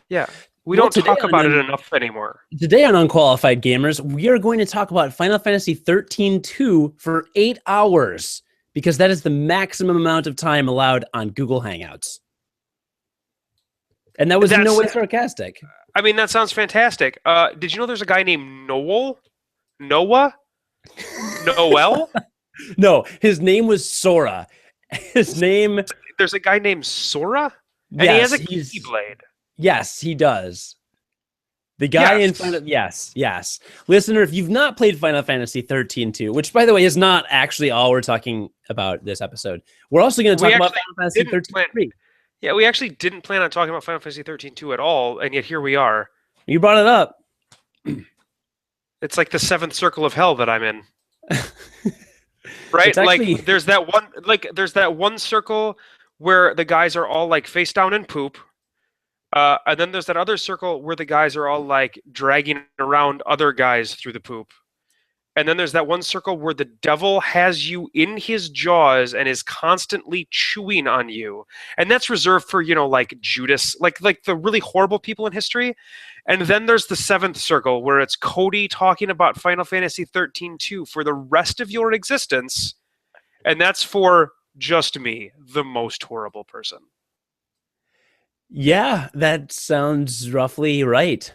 Yeah. We Well, don't talk about it enough anymore. today on Unqualified Gamers, we are going to talk about Final Fantasy 13-2 for 8 hours because that is the maximum amount of time allowed on Google Hangouts. And that was in no way sarcastic. I mean, that sounds fantastic. Did you know there's a guy named Noah? Noel? No, his name was Sora. His name... There's a guy named Sora? And he has a keyblade. Yes, he does. The guy in front of... Yes. Listener, if you've not played Final Fantasy 13-2, which, by the way, is not actually all we're talking about this episode. We're also going to talk about Final Fantasy 13-3. Yeah, we actually didn't plan on talking about Final Fantasy 13-2 at all, and yet here we are. You brought it up. It's like the seventh circle of hell that I'm in. Right? Actually... Like there's that one circle where the guys are all like face down in poop. And then there's that other circle where the guys are all like dragging around other guys through the poop. And then there's that one circle where the devil has you in his jaws and is constantly chewing on you. And that's reserved for, like Judas, like the really horrible people in history. And then there's the seventh circle where it's Cody talking about Final Fantasy 13-2 for the rest of your existence. And that's for just me, the most horrible person. Yeah, that sounds roughly right.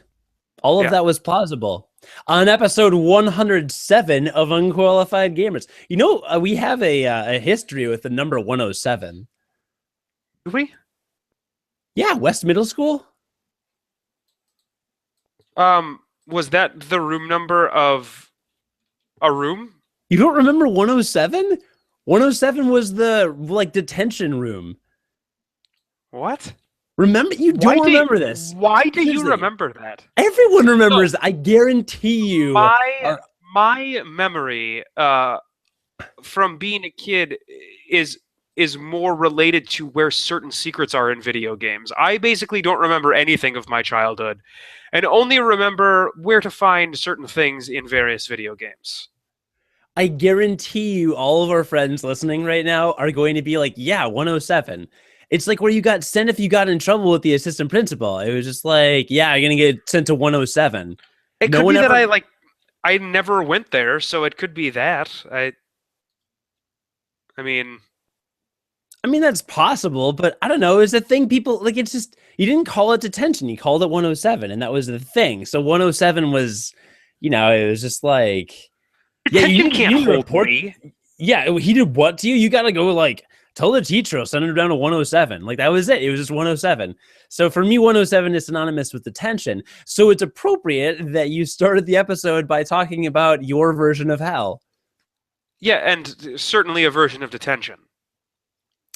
All of that was plausible. On episode 107 of Unqualified Gamers. We have a history with the number 107. Do we? Yeah, West Middle School. Was that the room number of a room? You don't remember 107? 107 was the detention room. What? Remember? You don't remember this. Why do you remember that? Everyone remembers. I guarantee you. My memory from being a kid is more related to where certain secrets are in video games. I basically don't remember anything of my childhood and only remember where to find certain things in various video games. I guarantee you all of our friends listening right now are going to be like, yeah, 107. It's like where you got sent if you got in trouble with the assistant principal. It was just like, yeah, you're going to get sent to 107. It could be that I never went there, so it could be that. I mean, that's possible, but I don't know. It's a thing people, it's just, you didn't call it detention. You called it 107, and that was the thing. So 107 was, it was just like... Detention can't hold me. Yeah, he did what to you? You got to go, tell the teacher, I'll send him down to 107. That was it. It was just 107. So for me, 107 is synonymous with detention. So it's appropriate that you started the episode by talking about your version of hell. Yeah, and certainly a version of detention.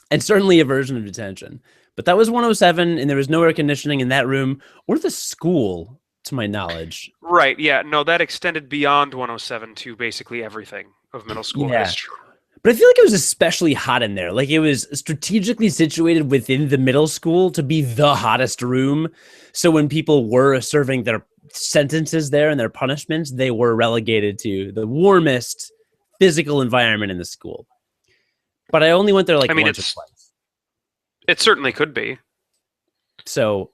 But that was 107, and there was no air conditioning in that room or the school, to my knowledge. Right, yeah. No, that extended beyond 107 to basically everything of middle school history. But I feel like it was especially hot in there. It was strategically situated within the middle school to be the hottest room. So when people were serving their sentences there and their punishments, they were relegated to the warmest physical environment in the school. But I only went there once or twice. It certainly could be. So,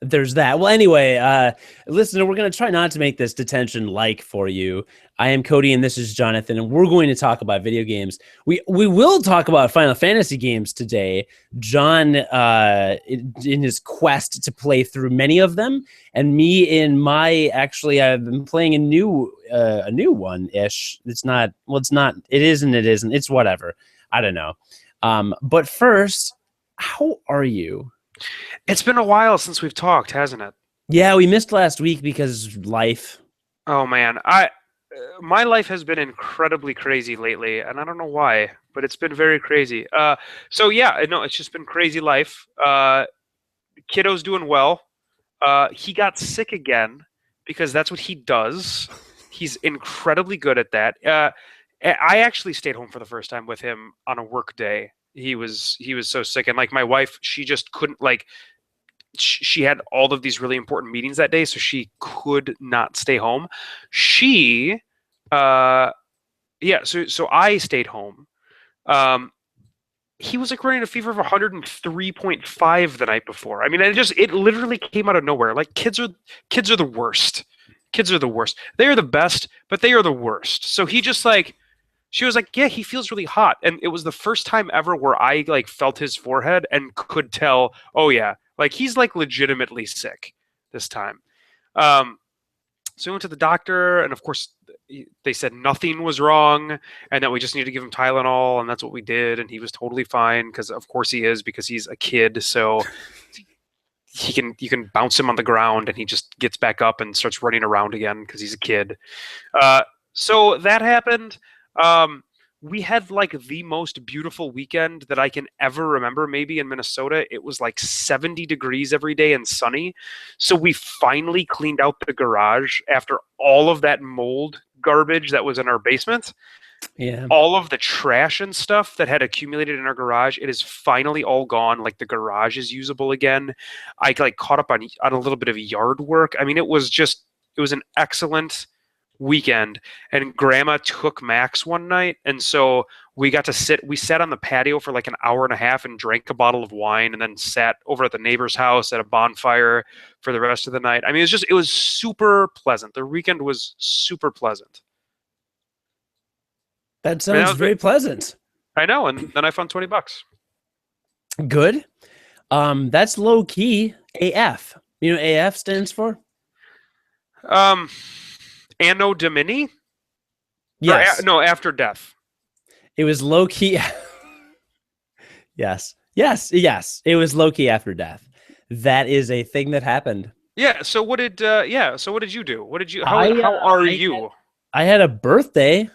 there's that. Well, anyway, listener, we're going to try not to make this detention-like for you. I am Cody, and this is Jonathan, and we're going to talk about video games. We will talk about Final Fantasy games today. John, in his quest to play through many of them, and me in my I've been playing a new one-ish. It's not. Well, it's not. It is and it isn't. It's whatever. I don't know. But first, how are you? It's been a while since we've talked, hasn't it? Yeah, we missed last week because life. Oh man, my life has been incredibly crazy lately, and I don't know why, but it's been very crazy. So yeah, no, it's just been crazy life. Kiddo's doing well. He got sick again because that's what he does. He's incredibly good at that. I actually stayed home for the first time with him on a work day. He was so sick, and my wife, she just couldn't she had all of these really important meetings that day, so she could not stay home. So I stayed home. he was like running a fever of 103.5 the night before. I mean, it literally came out of nowhere. Like kids are the worst. Kids are the worst. They are the best, but they are the worst. So he just like she was like, yeah, he feels really hot. And it was the first time ever where I like felt his forehead and could tell, oh yeah, like he's like legitimately sick this time. Um, so we went to the doctor, and of course, they said nothing was wrong, and that we just needed to give him Tylenol, and that's what we did. And he was totally fine because, of course, he is because he's a kid. So you can bounce him on the ground, and he just gets back up and starts running around again because he's a kid. So that happened. We had like the most beautiful weekend that I can ever remember, maybe in Minnesota. It was like 70 degrees every day and sunny. So we finally cleaned out the garage after all of that mold garbage that was in our basement. Yeah. All of the trash and stuff that had accumulated in our garage, it is finally all gone. Like the garage is usable again. I like caught up on a little bit of yard work. I mean, it was an excellent weekend. And Grandma took Max one night, and so we sat on the patio for like an hour and a half and drank a bottle of wine, and then sat over at the neighbor's house at a bonfire for the rest of the night. I mean, it was super pleasant. The weekend was super pleasant. That sounds very pleasant. I know, and then I found $20. Good. That's low key AF. You know what AF stands for? Anno Domini? Yes. No, after death. It was low key. Yes. It was low key after death. That is a thing that happened. Yeah. So what did you do? How are you? I had a birthday.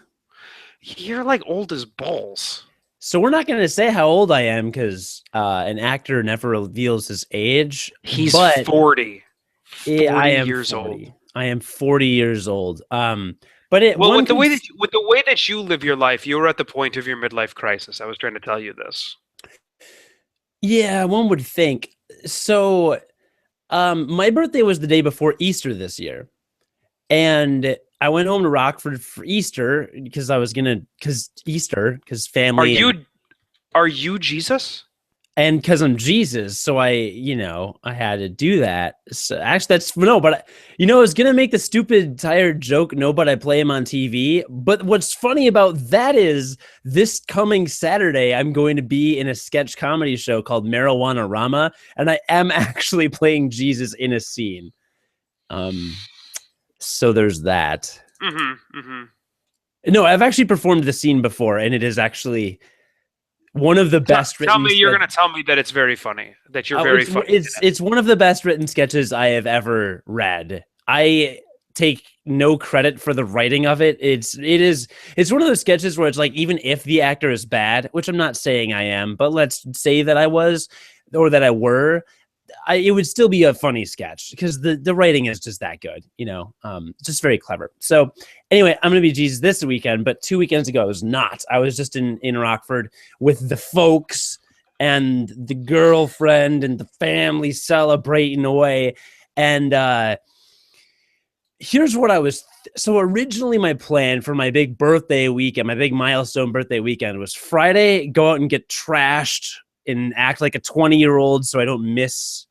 You're like old as balls. So we're not going to say how old I am because an actor never reveals his age. He's 40. 40 I am years 40. old. I am 40 years old. With the way that you live your life, you were at the point of your midlife crisis. I was trying to tell you this. Yeah, one would think. So, my birthday was the day before Easter this year, and I went home to Rockford for Easter because family. Are you Jesus? And because I'm Jesus, so I had to do that. So actually, I was gonna make the stupid tired joke. No, but I play him on TV. But what's funny about that is this coming Saturday, I'm going to be in a sketch comedy show called Marijuana Rama, and I am actually playing Jesus in a scene. So there's that. Mm-hmm, mm-hmm. No, I've actually performed the scene before, and it is actually one of the best written. Tell me you're going to tell me that it's very funny. That you're very funny. It's one of the best written sketches I have ever read. I take no credit for the writing of it. It's one of those sketches where it's like, even if the actor is bad, which I'm not saying I am, but let's say that I was or that I were, it would still be a funny sketch because the writing is just that good, just very clever. So anyway, I'm going to be Jesus this weekend, but 2 weekends ago I was not. I was just in Rockford with the folks and the girlfriend and the family celebrating away. And here's what I was. So originally my plan for my big birthday weekend, my big milestone birthday weekend, was Friday, go out and get trashed and act like a 20-year-old so I don't miss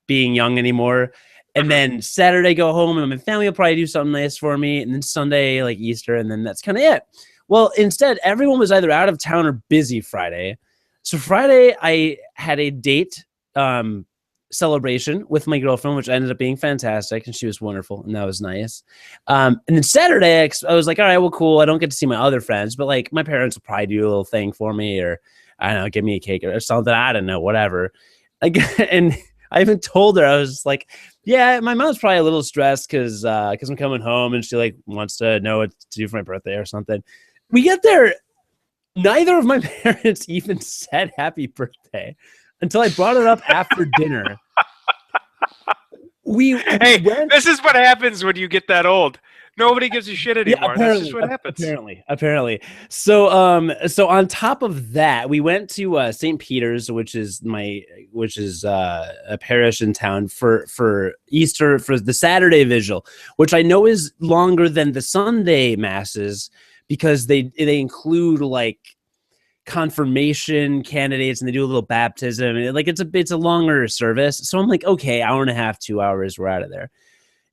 being young anymore. And then Saturday, go home and my family will probably do something nice for me. And then Sunday, like Easter, and then that's kind of it. Well, instead, everyone was either out of town or busy Friday. So Friday, I had a date celebration with my girlfriend, which ended up being fantastic. And she was wonderful. And that was nice. And then Saturday, I was like, all right, well, cool. I don't get to see my other friends, but like my parents will probably do a little thing for me, or I don't know, give me a cake or something. I don't know, whatever. And I even told her, I was like, yeah, my mom's probably a little stressed because I'm coming home and she like wants to know what to do for my birthday or something. We get there. Neither of my parents even said happy birthday until I brought it up after dinner. This is what happens when you get that old. Nobody gives a shit anymore. Yeah, that's just what happens. Apparently. So on top of that, we went to St. Peter's, which is a parish in town for Easter, for the Saturday vigil, which I know is longer than the Sunday masses because they include like confirmation candidates, and they do a little baptism, and it's a longer service. So I'm like, okay, hour and a half, 2 hours, we're out of there.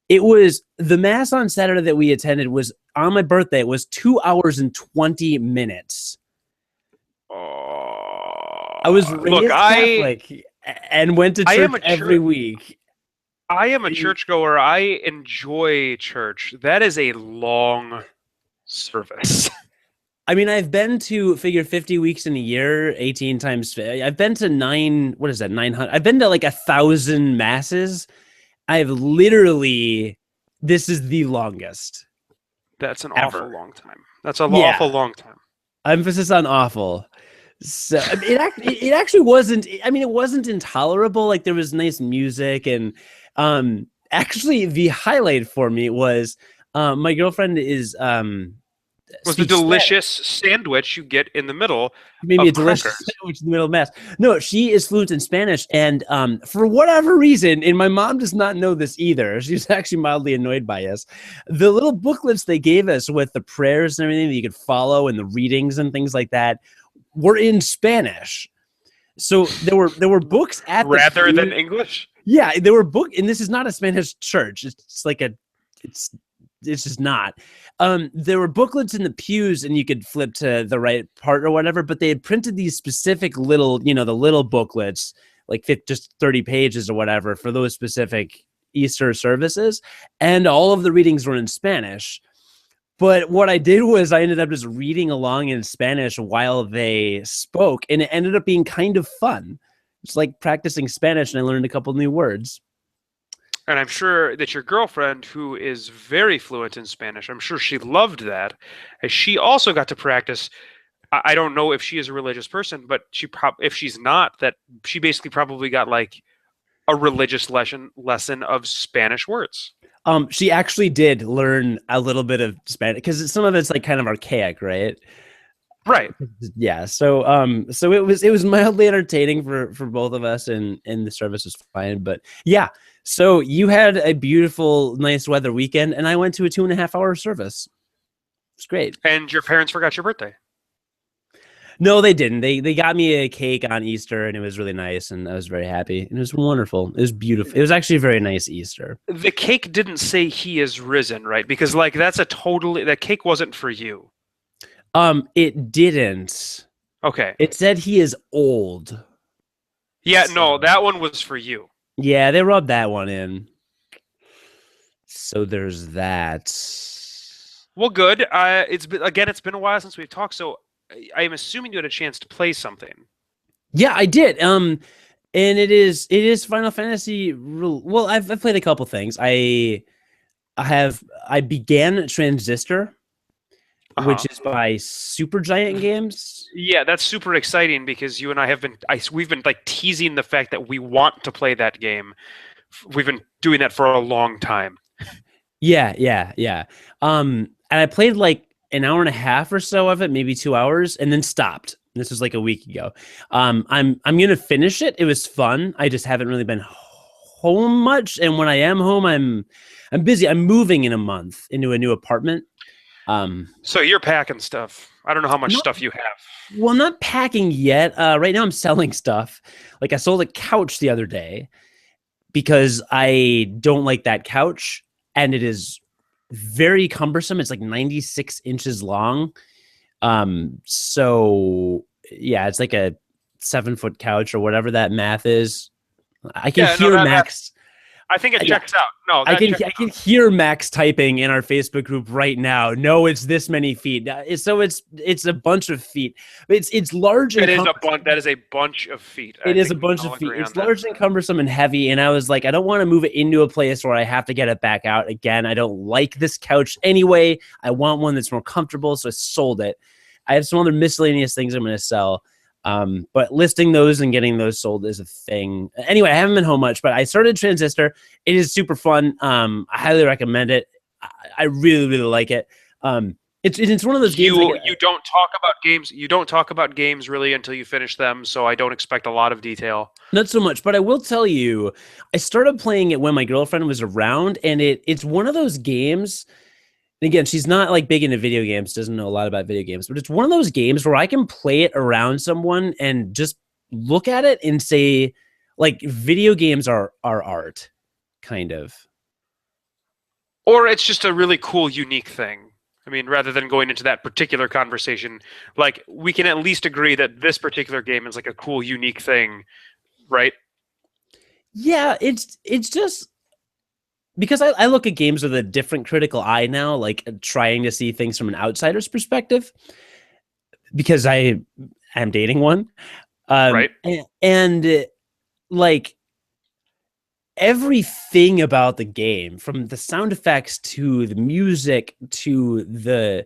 It was the mass on Saturday that we attended was on my birthday. It was 2 hours and 20 minutes. I was raised Catholic and went to church every week. I am a churchgoer. I enjoy church. That is a long service. I mean, I've been to 50 weeks in a year, 18 times. I've been to 900? I've been to like 1,000 masses. I've literally, this is the longest. That's an awful long time. That's an awful long time. Emphasis on awful. So it actually wasn't. I mean, it wasn't intolerable. Like there was nice music, and actually the highlight for me was my girlfriend is was the delicious sandwich you get in the middle. Maybe a delicious sandwich in the middle of mass. No, she is fluent in Spanish, and for whatever reason, and my mom does not know this either. She's actually mildly annoyed by us. The little booklets they gave us with the prayers and everything that you could follow, and the readings and things like that, were in Spanish. So there were books at rather than English. Yeah, there were and this is not a Spanish church. It's like it's just not. There were booklets in the pews, and you could flip to the right part or whatever. But they had printed these specific little, the little booklets, like just 30 pages or whatever, for those specific Easter services, and all of the readings were in Spanish. But what I did was I ended up just reading along in Spanish while they spoke, and it ended up being kind of fun. It's like practicing Spanish, and I learned a couple new words. And I'm sure that your girlfriend, who is very fluent in Spanish, I'm sure she loved that. As she also got to practice. I don't know if she is a religious person, but if she's not, that she basically probably got like a religious lesson of Spanish words. She actually did learn a little bit of Spanish because some of it's like kind of archaic, right? Right. Yeah. So it was mildly entertaining for both of us, and the service was fine. But yeah. So you had a beautiful, nice weather weekend, and I went to a 2.5 hour service. It's great. And your parents forgot your birthday? No, they didn't. They got me a cake on Easter, and it was really nice, and I was very happy. And it was wonderful. It was beautiful. It was actually a very nice Easter. The cake didn't say he is risen, right? Because like that cake wasn't for you. It didn't. Okay. It said he is old. Yeah, no, that one was for you. Yeah, they rubbed that one in. So there's that. Well, good. It's been a while since we've talked, so I am assuming you had a chance to play something. Yeah, I did. And it is Final Fantasy. Well, I've played a couple things. I began Transistor, which is by Supergiant Games. Yeah, that's super exciting because you and I we've been like teasing the fact that we want to play that game. We've been doing that for a long time. Yeah. And I played like an hour and a half or so of it, maybe 2 hours, and then stopped. This was like a week ago. I'm gonna finish it. It was fun. I just haven't really been home much, and when I am home, I'm busy. I'm moving in a month into a new apartment. So you're packing stuff. I don't know how much stuff you have. Well, not packing yet. Right now I'm selling stuff. Like I sold a couch the other day because I don't like that couch, and it is very cumbersome. It's like 96 inches long. So yeah, it's like a 7-foot couch or whatever that math is. I can hear Max. I think it checks out. No, I can hear Max typing in our Facebook group right now. No, it's this many feet. So it's a bunch of feet. It's large. That is a bunch of feet. It is a bunch of feet. It's large and cumbersome and heavy. And I was like, I don't want to move it into a place where I have to get it back out again. I don't like this couch anyway. I want one that's more comfortable. So I sold it. I have some other miscellaneous things I'm going to sell. But listing those and getting those sold is a thing. Anyway, I haven't been home much, but I started Transistor. It is super fun. I highly recommend it. I really, really like it. It's one of those games. You don't talk about games. You don't talk about games really until you finish them. So I don't expect a lot of detail. Not so much, but I will tell you, I started playing it when my girlfriend was around, and it's one of those games. And again, she's not like big into video games, doesn't know a lot about video games, but it's one of those games where I can play it around someone and just look at it and say, like, video games are art, kind of. Or it's just a really cool, unique thing. I mean, rather than going into that particular conversation, like we can at least agree that this particular game is like a cool, unique thing, right? Yeah, it's just because I look at games with a different critical eye now, like trying to see things from an outsider's perspective, because I am dating one. Right. And like everything about the game, from the sound effects to the music to the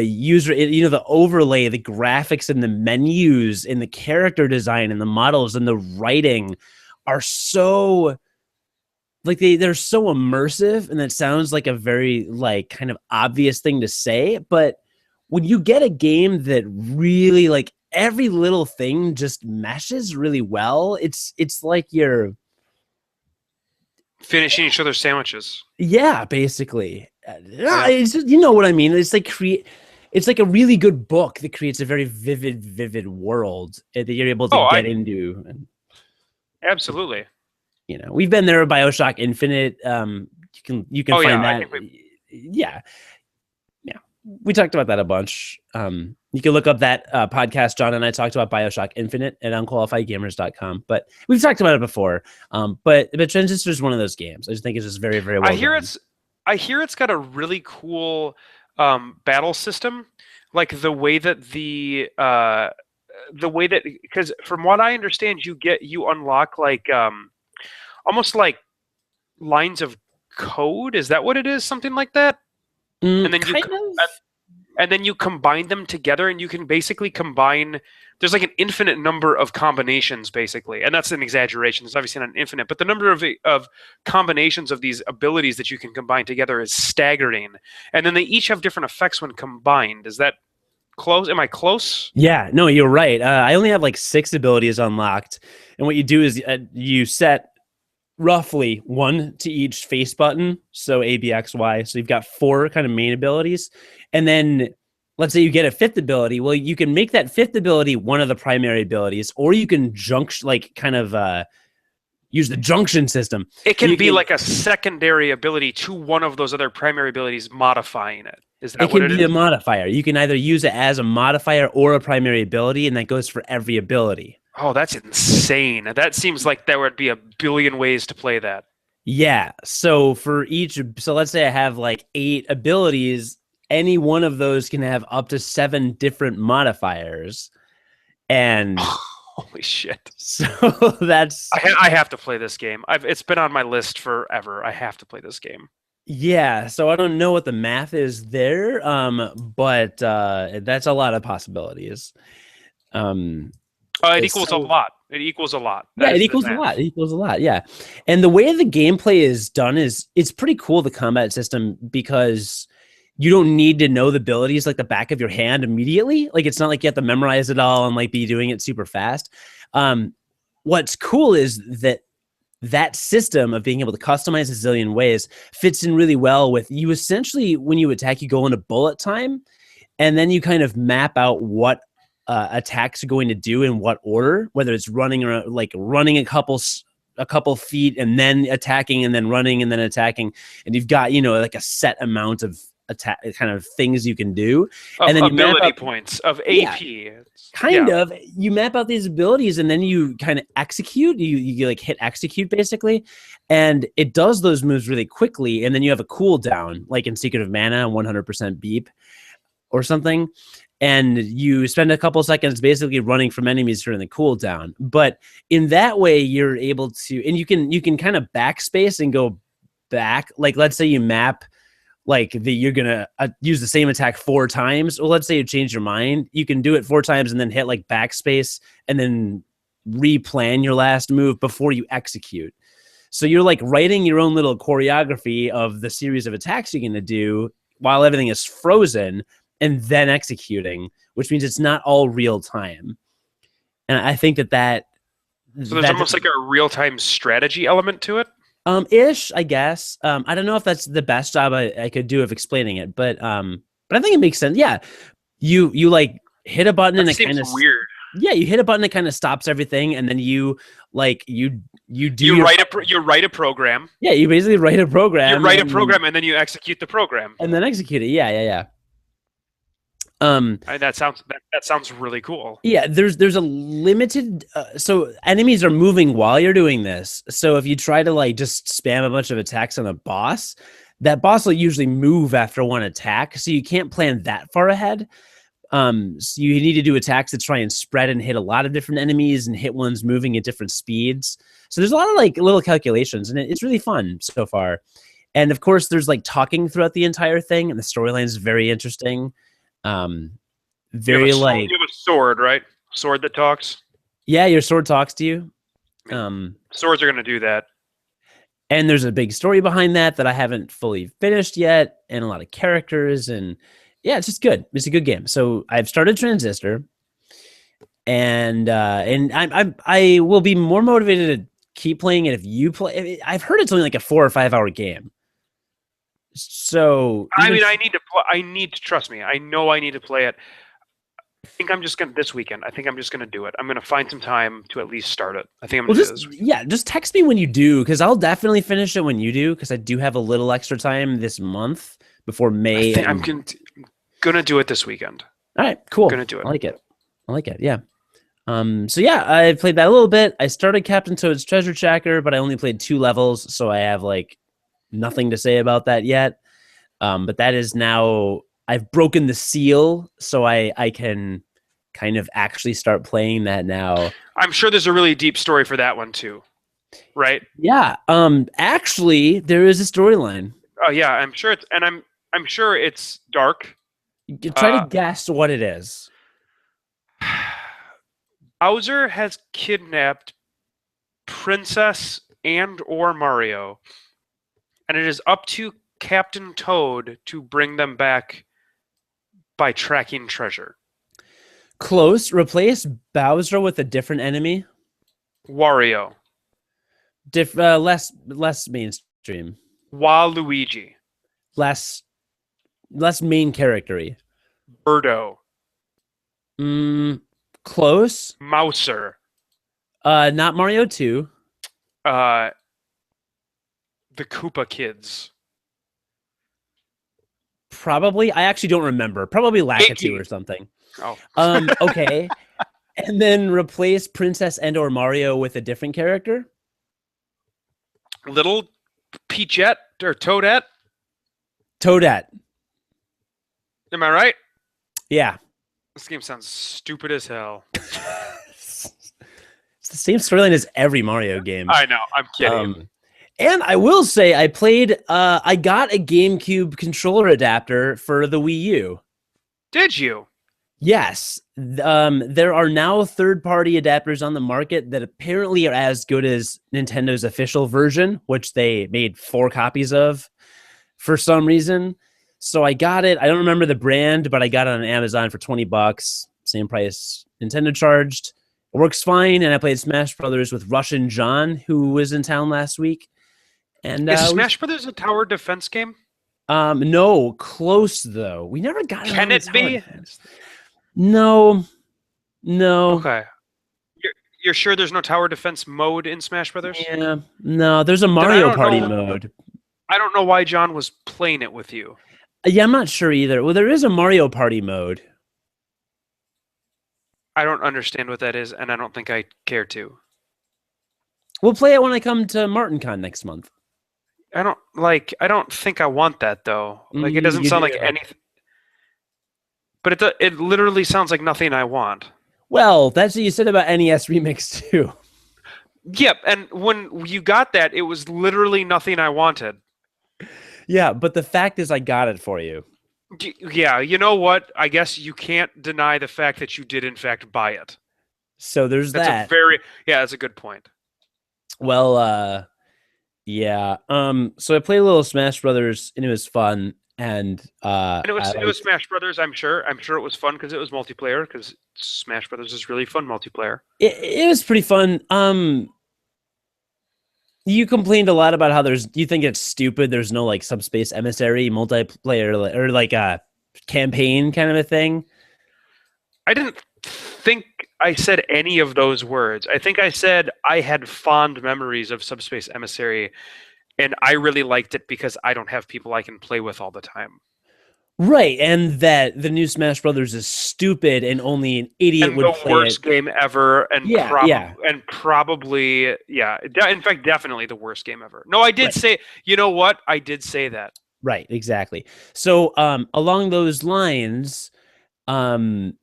user, the overlay, the graphics and the menus and the character design and the models and the writing are so like they're so immersive, and that sounds like a very like kind of obvious thing to say, but when you get a game that really like every little thing just meshes really well, it's like you're Finishing each other's sandwiches. yeah, basically. Yeah. It's just, you know what I mean? It's like it's like a really good book that creates a very vivid world that you're able to get into. And, absolutely. We've been there with BioShock Infinite. You can find that. Yeah. We talked about that a bunch. You can look up that podcast. John and I talked about BioShock Infinite at unqualifiedgamers.com, but we've talked about it before. But Transistor is one of those games. I just think it's just very, very well done. I hear it's got a really cool battle system, like the way that because from what I understand, you unlock like almost like lines of code. Is that what it is? Something like that? And then you combine them together, and you can basically combine. There's like an infinite number of combinations, basically, and that's an exaggeration. It's obviously not infinite, but the number of combinations of these abilities that you can combine together is staggering. And then they each have different effects when combined. Is that close? Am I close? Yeah, no, you're right. I only have like 6 abilities unlocked, and what you do is you set roughly 1 to each face button, so A, B, X, Y. So you've got 4 kind of main abilities, and then let's say you get a 5th ability. Well, you can make that 5th ability one of the primary abilities, or you can use the junction system. It can be like a secondary ability to one of those other primary abilities, modifying it. Is that what it is? It can be a modifier. You can either use it as a modifier or a primary ability, and that goes for every ability. Oh, that's insane. That seems like there would be a billion ways to play that. Yeah. So let's say I have like 8 abilities. Any one of those can have up to 7 different modifiers. And holy shit. So that's I have to play this game. It's been on my list forever. I have to play this game. Yeah, so I don't know what the math is there, but that's a lot of possibilities. It equals a lot. It equals a lot. Yeah, it equals a lot. It equals a lot. Yeah, and the way the gameplay is done is it's pretty cool. The combat system, because you don't need to know the abilities like the back of your hand immediately. Like it's not like you have to memorize it all and like be doing it super fast. What's cool is that system of being able to customize a zillion ways fits in really well with you. Essentially, when you attack, you go into bullet time, and then you kind of map out what attacks are going to do in what order, whether it's running or like running a couple feet and then attacking and then running and then attacking. And you've got, like a set amount of attack kind of things you can do. And then ability points of AP. Yeah, you map out these abilities and then you kind of execute. You like hit execute basically, and it does those moves really quickly. And then you have a cooldown, like in Secret of Mana, 100% beep or something. And you spend a couple seconds basically running from enemies during the cooldown. But in that way, you're able to, and you can kind of backspace and go back. Like let's say you map. Like you're gonna use the same attack 4 times. Well, let's say you change your mind. You can do it 4 times and then hit like backspace and then replan your last move before you execute. So you're like writing your own little choreography of the series of attacks you're gonna do while everything is frozen and then executing, which means it's not all real time. And I think that so there's almost like a real time strategy element to it. Ish, I guess. I don't know if that's the best job I could do of explaining it, but I think it makes sense. Yeah, you like hit a button That and it seems kind of weird. yeah, you hit a button that kind of stops everything, and then like you do You your write you write a program. yeah, you basically write a You program write a program and then you execute the program. and then execute it. Yeah. Um, That sounds really cool. yeah, there's a limited so enemies are moving while you're doing this. So if you try to like just spam a bunch of attacks on a boss, that boss will usually move after one attack, so you can't plan that far ahead. So you need to do attacks to try and spread and hit a lot of different enemies and hit ones moving at different speeds. So there's a lot of like little calculations, and it's really fun so far. And of course, there's like talking throughout the entire thing, and the storyline is very interesting. Um, very like you have a sword, right? Sword that talks. yeah, your sword talks to you. I mean, swords are going to do that. And there's a big story behind that I haven't fully finished yet, and a lot of characters, and yeah, it's just good. It's a good game. So I've started Transistor, and I will be more motivated to keep playing it if you play. I've heard it's only like a 4 or 5 hour game. So I mean, I need to trust me. I know I need to play it. I think I'm just gonna this weekend. I think I'm just gonna do it. I'm gonna find some time to at least start it. I think I'm gonna do this. Yeah, just text me when you do, because I'll definitely finish it when you do, because I do have a little extra time this month before May. I'm gonna do it this weekend. All right, cool. Gonna do it. I like it. Yeah. So yeah, I played that a little bit. I started Captain Toad's Treasure Tracker, but I only played 2 levels, so I have like nothing to say about that yet. But that is now I've broken the seal, so I can kind of actually start playing that now. I'm sure there's a really deep story for that one too, right? Yeah. Actually, there is a storyline. Oh yeah, I'm sure it's, and I'm sure it's dark. Try to guess what it is. Bowser has kidnapped Princess and or Mario, and it is up to Captain Toad to bring them back by tracking treasure. Close. Replace Bowser with a different enemy. Wario. Less mainstream. Waluigi. Less main charactery. Birdo. Close. Mouser. Not Mario 2. The Koopa Kids. Probably. I actually don't remember. Probably Lakitu Iggy. or something. Oh. Okay. And then replace Princess and or Mario with a different character. Little Peachette or Toadette. Toadette. Am I right? Yeah. This game sounds stupid as hell. It's the same storyline as every Mario game. I know. I'm kidding. And I will say I played I got a GameCube controller adapter for the Wii U. Did you? Yes. There are now third-party adapters on the market that apparently are as good as Nintendo's official version, which they made 4 copies of for some reason. So I got it. I don't remember the brand, but I got it on Amazon for $20. Same price Nintendo charged. It works fine, and I played Smash Brothers with Russian John, who was in town last week. And is Smash Brothers a tower defense game? No, close though. We never got it. Can it be? No. Okay. You're sure there's no tower defense mode in Smash Brothers? Yeah. No, there's a Mario Party mode. I don't know why John was playing it with you. Yeah, I'm not sure either. Well, there is a Mario Party mode. I don't understand what that is, and I don't think I care to. We'll play it when I come to MartinCon next month. I don't think I want that though. Like it doesn't sound like anything. But it literally sounds like nothing I want. Well, that's what you said about NES Remix too. Yep, and when you got that, it was literally nothing I wanted. Yeah, but the fact is I got it for you. Yeah, you know what? I guess you can't deny the fact that you did in fact buy it. So there's that. That's a good point. Well, yeah. So I played a little Smash Brothers and it was fun. And it was Smash Brothers. I'm sure it was fun because it was multiplayer. Because Smash Brothers is really fun multiplayer. It was pretty fun. You complained a lot about how you think it's stupid. There's no like subspace emissary multiplayer or like a campaign kind of a thing. I didn't think I said any of those words. I think I said I had fond memories of Subspace Emissary, and I really liked it because I don't have people I can play with all the time. Right, and that the new Smash Brothers is stupid and only an idiot And would the play it. worst game ever, Yeah, yeah. probably, yeah. In fact, definitely the worst game ever. No, I did Right. say. You know what? I did say that. Right, exactly. So, along those lines, um,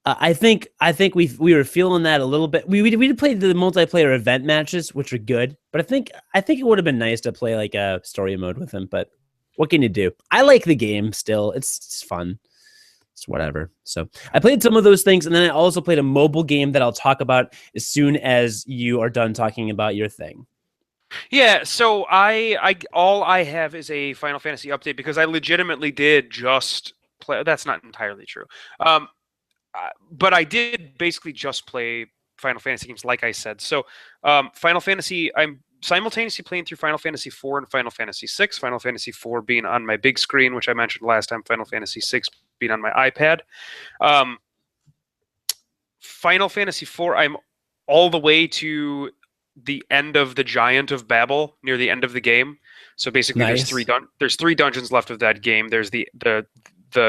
I think we were feeling that a little bit. We did play the multiplayer event matches, which are good, but I think it would have been nice to play like a story mode with him. But what can you do? I like the game still. It's fun. It's whatever. So I played some of those things, and then I also played a mobile game that I'll talk about as soon as you are done talking about your thing. Yeah, so I all I have is a Final Fantasy update because I legitimately did just play. That's not entirely true. Um, but I did basically just play Final Fantasy games, like I said. So, Final Fantasy, I'm simultaneously playing through Final Fantasy 4 and Final Fantasy 6. Final Fantasy 4 being on my big screen, which I mentioned last time. Final Fantasy 6 being on my iPad. Um, Final Fantasy 4, I'm all the way to the end of the Giant of Babel, near the end of the game. So basically, Nice. there's three dungeons left of that game. There's the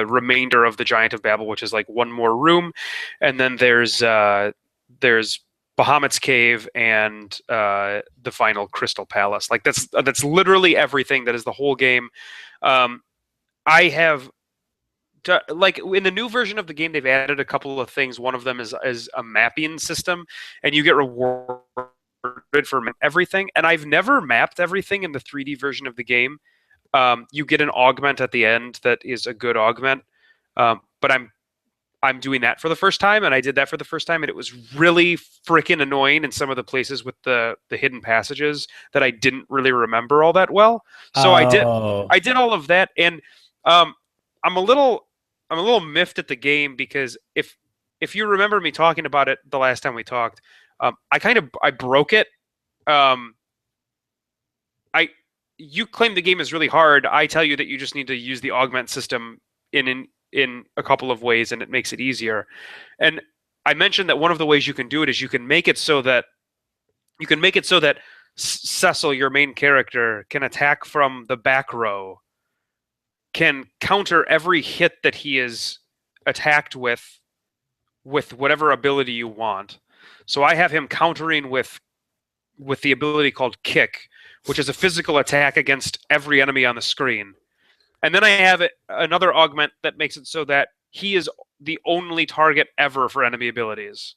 remainder of the Giant of Babel, which is like one more room, and then there's Bahamut's Cave and the final Crystal Palace. Like that's literally everything. That is the whole game. I have like in the new version of the game, they've added a couple of things. One of them is a mapping system, and you get rewarded for everything. And I've never mapped everything in the 3D version of the game. You get an augment at the end that is a good augment, but I'm doing that for the first time, and I did that for the first time, and it was really freaking annoying in some of the places with the hidden passages that I didn't really remember all that well. So Oh, I did all of that, and um, I'm a little miffed at the game because if you remember me talking about it the last time we talked, I broke it. Um, I You claim the game is really hard. I tell you that you just need to use the augment system in a couple of ways, and it makes it easier. And I mentioned that one of the ways you can do it is you can make it so that Cecil, your main character, can attack from the back row, can counter every hit that he is attacked with whatever ability you want. So I have him countering with the ability called Kick, which is a physical attack against every enemy on the screen. And then I have another augment that makes it so that he is the only target ever for enemy abilities.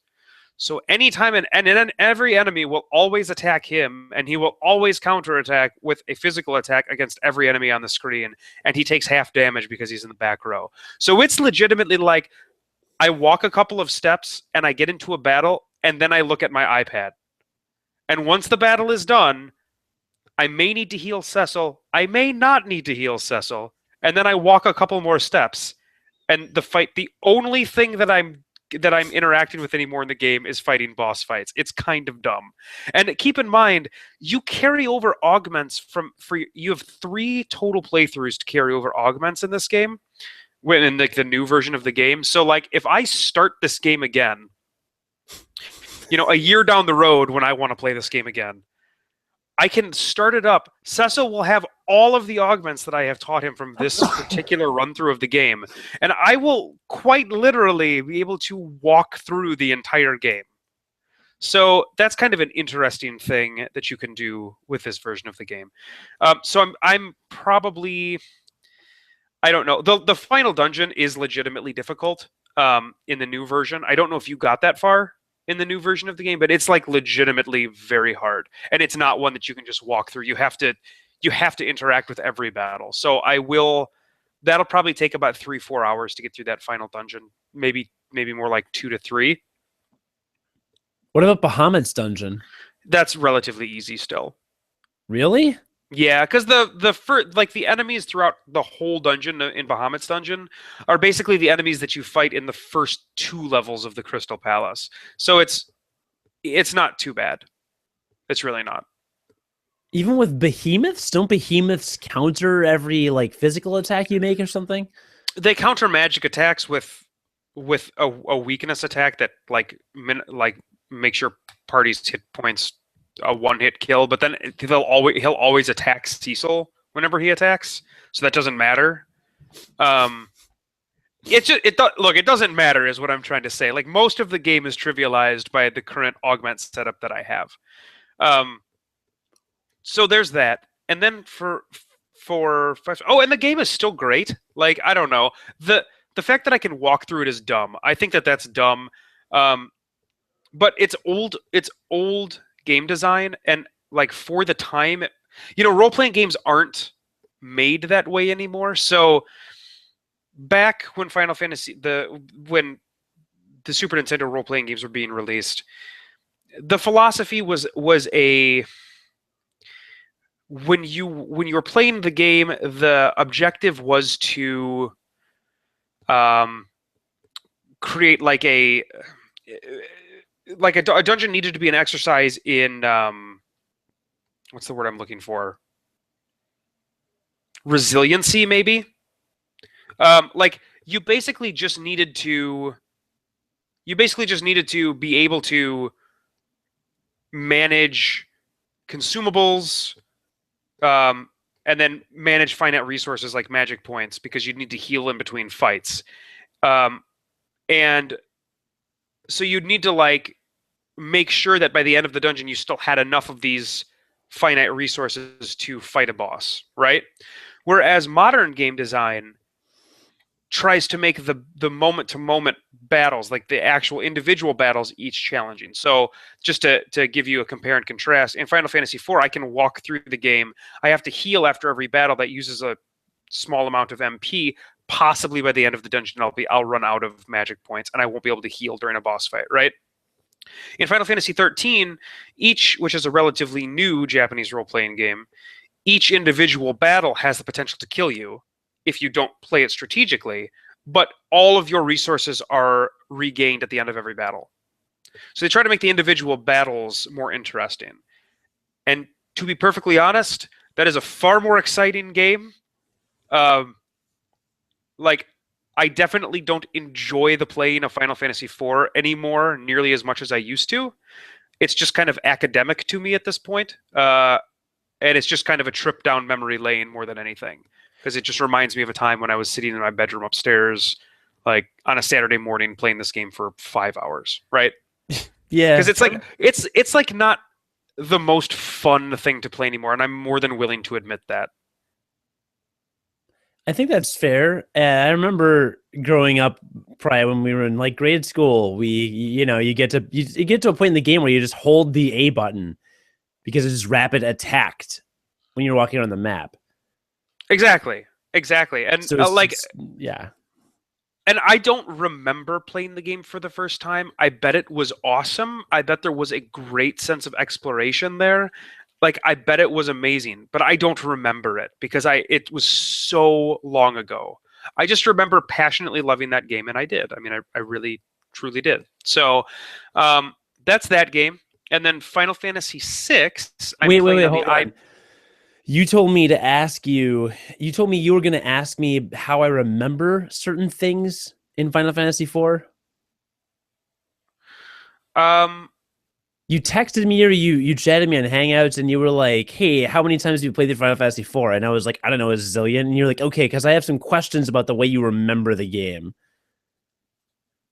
So anytime and then every enemy will always attack him, and he will always counterattack with a physical attack against every enemy on the screen, and he takes half damage because he's in the back row. So it's legitimately like I walk a couple of steps and I get into a battle, and then I look at my iPad. And once the battle is done, I may need to heal Cecil. I may not need to heal Cecil. And then I walk a couple more steps. And the only thing that I'm interacting with anymore in the game is fighting boss fights. It's kind of dumb. And keep in mind, you carry over augments you have 3 total playthroughs to carry over augments in this game, when in like the new version of the game. So like if I start this game again, a year down the road when I want to play this game again, I can start it up. Cecil will have all of the augments that I have taught him from this particular run through of the game, and I will quite literally be able to walk through the entire game. So that's kind of an interesting thing that you can do with this version of the game. So I'm probably, I don't know. The final dungeon is legitimately difficult in the new version. I don't know if you got that far in the new version of the game, but it's like legitimately very hard, and it's not one that you can just walk through. You have to interact with every battle. So that'll probably take about 3-4 hours to get through that final dungeon. Maybe more like 2 to 3. what about Bahamut's dungeon? That's relatively easy still. Really? Yeah, because the enemies throughout the whole dungeon in Bahamut's dungeon are basically the enemies that you fight in the first 2 levels of the Crystal Palace. So it's not too bad. It's really not. Even with behemoths, don't behemoths counter every like physical attack you make or something? They counter magic attacks with a weakness attack that like makes your party's hit points a one hit kill, but then he'll always attack Cecil whenever he attacks, so that doesn't matter. Um, look, it doesn't matter is what I'm trying to say. Like most of the game is trivialized by the current augment setup that I have. Um, so there's that, and then and the game is still great. Like I don't know the fact that I can walk through it is dumb. I think that that's dumb. Um, but it's old game design, and like for the time, role playing games aren't made that way anymore. So back when when the Super Nintendo role playing games were being released, the philosophy was a when you were playing the game, the objective was to um, create a dungeon needed to be an exercise in what's the word I'm looking for? Resiliency, maybe. Like you basically just needed to be able to manage consumables, and then manage finite resources like magic points because you'd need to heal in between fights. And so you'd need to like make sure that by the end of the dungeon you still had enough of these finite resources to fight a boss, right? Whereas modern game design tries to make the moment to moment battles, like the actual individual battles, each challenging. So just to give you a compare and contrast, in Final Fantasy IV, I can walk through the game. I have to heal after every battle that uses a small amount of MP. Possibly by the end of the dungeon, I'll run out of magic points, and I won't be able to heal during a boss fight, right? In Final Fantasy XIII, which is a relatively new Japanese role-playing game, each individual battle has the potential to kill you if you don't play it strategically, but all of your resources are regained at the end of every battle. So they try to make the individual battles more interesting. And to be perfectly honest, that is a far more exciting game. Like, I definitely don't enjoy the playing of Final Fantasy IV anymore nearly as much as I used to. It's just kind of academic to me at this point. And it's just kind of a trip down memory lane more than anything, because it just reminds me of a time when I was sitting in my bedroom upstairs, like on a Saturday morning, playing this game for 5 hours, right? Yeah. Because it's like not the most fun thing to play anymore, and I'm more than willing to admit that. I think that's fair. I remember growing up, probably when we were in like grade school, you get to a point in the game where you just hold the A button because it's rapid attacked when you're walking around the map. Exactly. And So yeah. And I don't remember playing the game for the first time. I bet it was awesome. I bet there was a great sense of exploration there. Like I bet it was amazing, but I don't remember it because it was so long ago. I just remember passionately loving that game, and I did. I mean, I really truly did. So that's that game. And then Final Fantasy VI. Wait, hold on. You told me to ask you. You told me you were going to ask me how I remember certain things in Final Fantasy IV. You texted me or you chatted me on Hangouts, and you were like, "Hey, how many times have you played the Final Fantasy IV?" And I was like, "I don't know, a zillion." And you're like, "Okay, because I have some questions about the way you remember the game,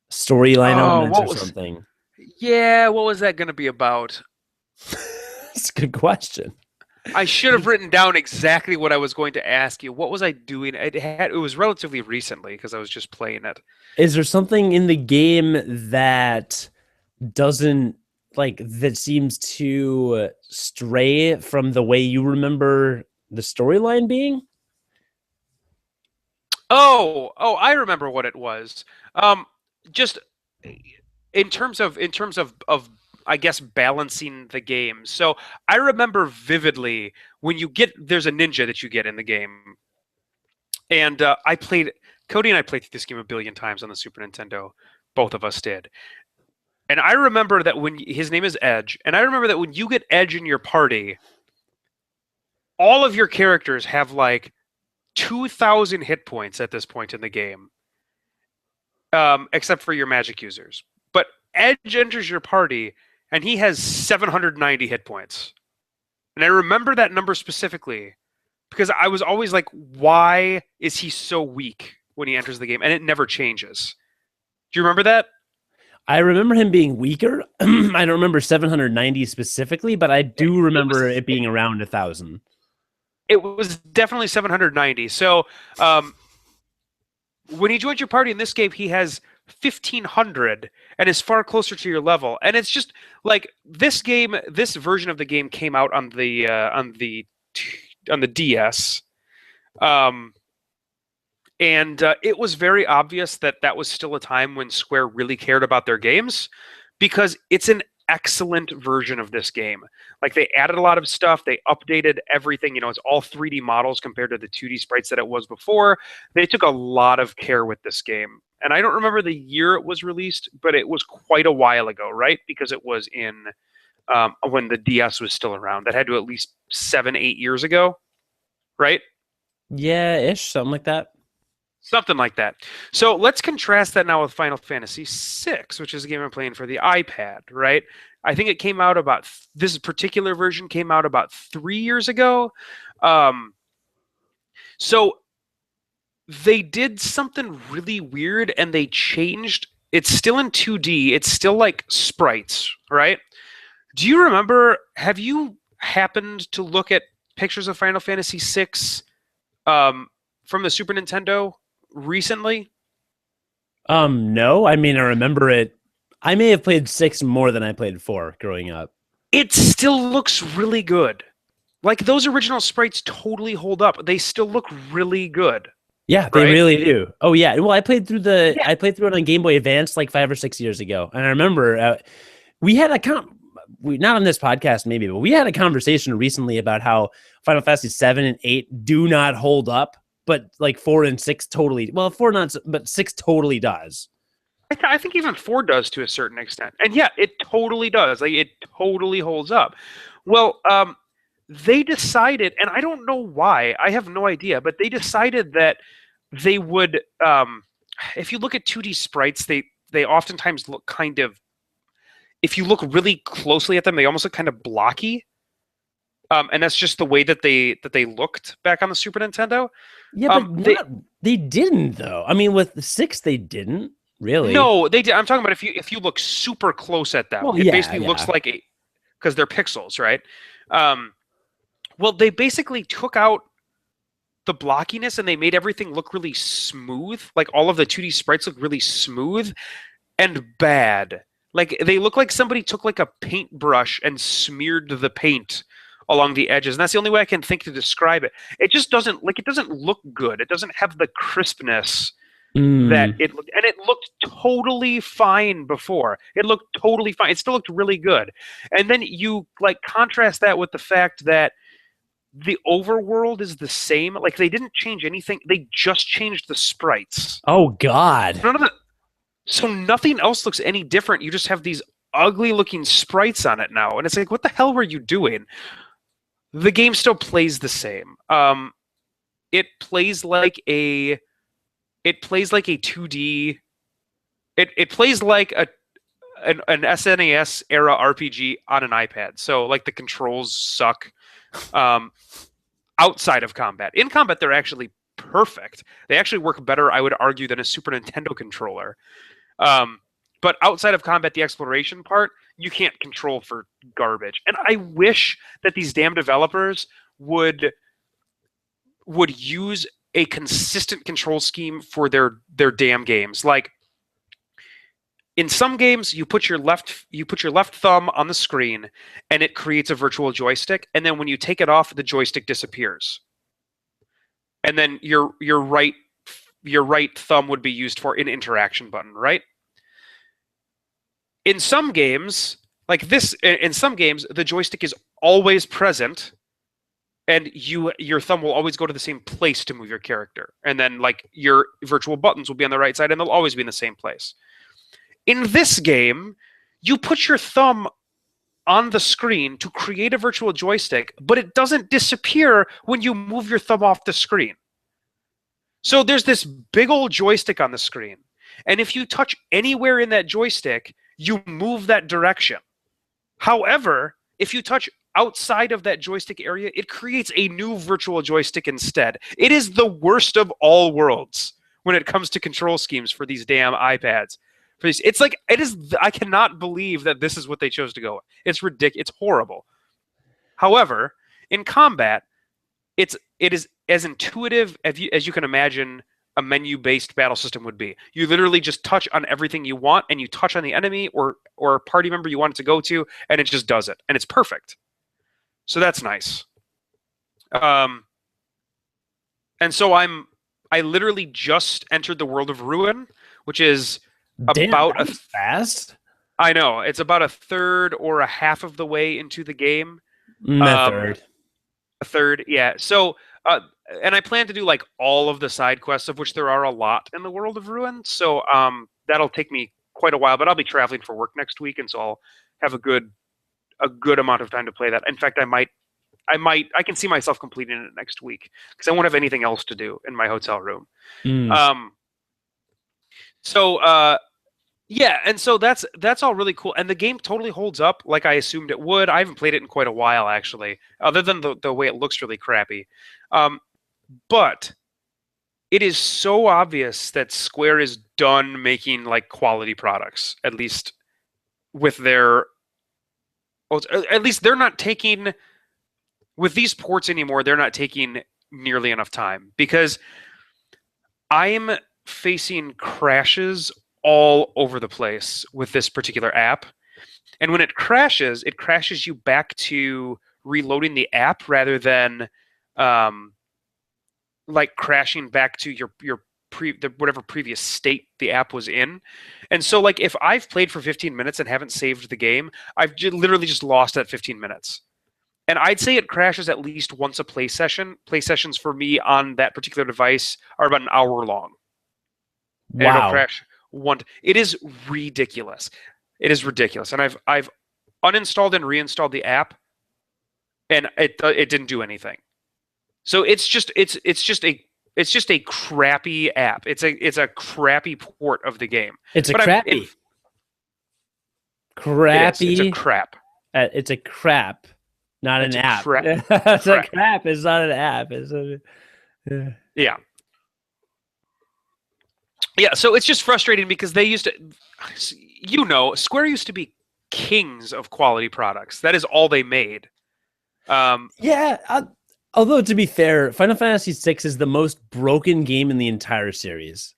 storyline elements or something." Yeah, what was that going to be about? It's a good question. I should have written down exactly what I was going to ask you. What was I doing? It was relatively recently because I was just playing it. Is there something in the game that doesn't that seems to stray from the way you remember the storyline being? Oh, I remember what it was. Just in terms of I guess balancing the game. So I remember vividly when there's a ninja that you get in the game, and Cody and I played this game a billion times on the Super Nintendo. Both of us did. And I remember that when his name is Edge, and I remember that when you get Edge in your party, all of your characters have like 2,000 hit points at this point in the game, except for your magic users. But Edge enters your party, and he has 790 hit points. And I remember that number specifically because I was always like, why is he so weak when he enters the game? And it never changes. Do you remember that? I remember him being weaker. I don't remember 790 specifically, but I do remember it being around 1,000. It was definitely 790. So when he joins your party in this game, he has 1,500 and is far closer to your level. And it's just like this version of the game came out on the DS. And it was very obvious that was still a time when Square really cared about their games, because it's an excellent version of this game. Like, they added a lot of stuff, they updated everything. It's all 3D models compared to the 2D sprites that it was before. They took a lot of care with this game. And I don't remember the year it was released, but it was quite a while ago, right? Because it was in when the DS was still around. That had to at least 7-8 years ago, right? Yeah, ish, something like that. Something like that. So let's contrast that now with Final Fantasy VI, which is a game I'm playing for the iPad, right? I think it came out this particular version came out about 3 years ago. So they did something really weird, and they changed. It's still in 2D. It's still like sprites, right? Do you remember, have you happened to look at pictures of Final Fantasy VI from the Super Nintendo recently? No. I mean, I remember it. I may have played 6 more than I played 4 growing up. It still looks really good. Like, those original sprites totally hold up. They still look really good. Yeah, they right? really do. Oh yeah. Well, I played through it on Game Boy Advance like 5 or 6 years ago, and I remember we had not on this podcast maybe, but we had a conversation recently about how Final Fantasy 7 and 8 do not hold up, but like 4 and 6 totally. Well, 4 not, but 6 totally does. I think even 4 does to a certain extent. And yeah, it totally does. Like, it totally holds up. Well, they decided, and I don't know why, I have no idea, but they decided that they would, if you look at 2D sprites, they oftentimes look kind of, if you look really closely at them, they almost look kind of blocky. And that's just the way that they looked back on the Super Nintendo. Yeah, but they didn't though. I mean, with the 6, they didn't really. No, they did. I'm talking about if you look super close at them, it basically looks like because they're pixels, right? Well, they basically took out the blockiness and they made everything look really smooth. Like, all of the 2D sprites look really smooth and bad. Like, they look like somebody took like a paintbrush and smeared the paint along the edges, and that's the only way I can think to describe it. It just doesn't look good. It doesn't have the crispness that it looked, and it looked totally fine before. It looked totally fine. It still looked really good. And then you like contrast that with the fact that the overworld is the same. Like, they didn't change anything. They just changed the sprites. Oh God. So nothing else looks any different. You just have these ugly looking sprites on it now. And it's like, what the hell were you doing? The game still plays the same. It plays like a 2D. It plays like an SNES era RPG on an iPad. So like, the controls suck. Outside of combat. In combat, they're actually perfect. They actually work better, I would argue, than a Super Nintendo controller. But outside of combat, the exploration part, you can't control for garbage. And I wish that these damn developers would use a consistent control scheme for their damn games. Like, in some games, you put your left thumb on the screen, and it creates a virtual joystick. And then when you take it off, the joystick disappears. And then your right thumb would be used for an interaction button, right? In some games, like this, in some games, the joystick is always present, and your thumb will always go to the same place to move your character. And then like, your virtual buttons will be on the right side, and they'll always be in the same place. In this game, you put your thumb on the screen to create a virtual joystick, but it doesn't disappear when you move your thumb off the screen. So there's this big old joystick on the screen, and if you touch anywhere in that joystick, you move that direction. However, if you touch outside of that joystick area, it creates a new virtual joystick instead. It is the worst of all worlds when it comes to control schemes for these damn iPads. It's like, it is. I cannot believe that this is what they chose to go with. It's ridiculous. It's horrible. However, in combat, it is as intuitive as you can imagine a menu-based battle system would be. You literally just touch on everything you want, and you touch on the enemy or party member you want it to go to, and it just does it, and it's perfect. So that's nice. And so I literally just entered the world of Ruin, which is about fast. I know, it's about a third or a half of the way into the game. A third, yeah. So, and I plan to do like all of the side quests, of which there are a lot in the world of Ruin. So, that'll take me quite a while. But I'll be traveling for work next week, and so I'll have a good amount of time to play that. In fact, I can see myself completing it next week because I won't have anything else to do in my hotel room. Yeah, and so that's all really cool, and the game totally holds up like I assumed it would. I haven't played it in quite a while, actually, other than the way it looks really crappy. But it is so obvious that Square is done making like quality products, at least with their. Well, at least they're not taking with these ports anymore. They're not taking nearly enough time because I'm facing crashes all over the place with this particular app. And when it crashes you back to reloading the app rather than like crashing back to your whatever previous state the app was in. And so like if I've played for 15 minutes and haven't saved the game, I've literally just lost that 15 minutes. And I'd say it crashes at least once a play session. Play sessions for me on that particular device are about an hour long. And wow. It'll crash one. It is ridiculous. It is ridiculous. And I've uninstalled and reinstalled the app, and it didn't do anything. So it's just a crappy app. It's a crappy port of the game. It's a crappy. It's a crap. It's a crap, not an app. It's a crap. It's not an app. Yeah. Yeah, so it's just frustrating because they used to, Square used to be kings of quality products. That is all they made. Although, to be fair, Final Fantasy VI is the most broken game in the entire series.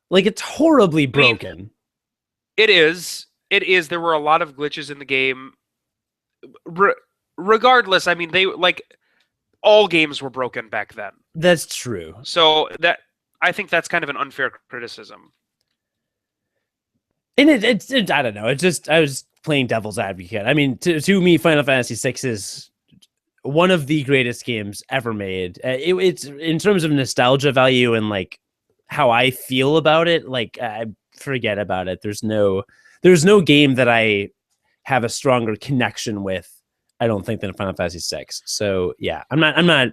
Like, it's horribly broken. I mean, it is. There were a lot of glitches in the game. Regardless, I mean, all games were broken back then. That's true. So I think that's kind of an unfair criticism. And it's I don't know. It's just, I was playing devil's advocate. I mean, to me, Final Fantasy VI is one of the greatest games ever made. It's in terms of nostalgia value and like how I feel about it. Like, I forget about it. There's no game that I have a stronger connection with, I don't think, than Final Fantasy VI. So yeah, I'm not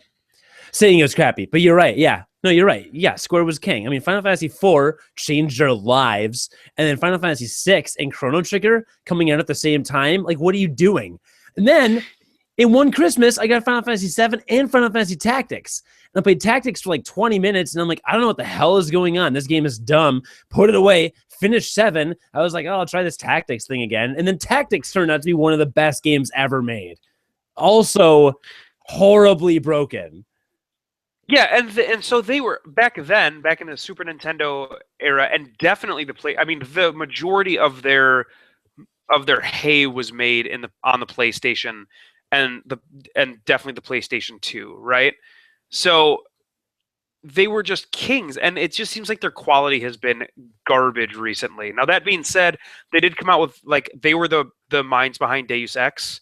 saying it was crappy, but you're right. Yeah, no, you're right. Yeah, Square was king. I mean, Final Fantasy IV changed our lives, and then Final Fantasy VI and Chrono Trigger coming out at the same time. Like, what are you doing? And then in one Christmas, I got Final Fantasy VII and Final Fantasy Tactics. And I played Tactics for like 20 minutes, and I'm like, I don't know what the hell is going on. This game is dumb. Put it away. Finished 7. I was like, oh, I'll try this Tactics thing again. And then Tactics turned out to be one of the best games ever made. Also, horribly broken. Yeah, and so they were back in the Super Nintendo era, and definitely the majority of their hay was made on the PlayStation, and definitely the PlayStation 2, right? So they were just kings, and it just seems like their quality has been garbage recently. Now, that being said, they did come out with, like, they were the minds behind Deus Ex,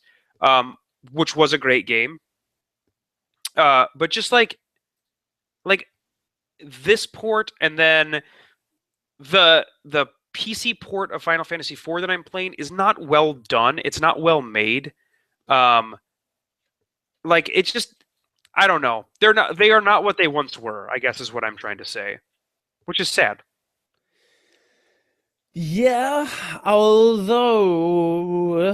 which was a great game. But just like this port, and then the PC port of Final Fantasy IV that I'm playing is not well done. It's not well made. Um, like it's just I don't know. They are not what they once were, I guess is what I'm trying to say. Which is sad. Yeah, although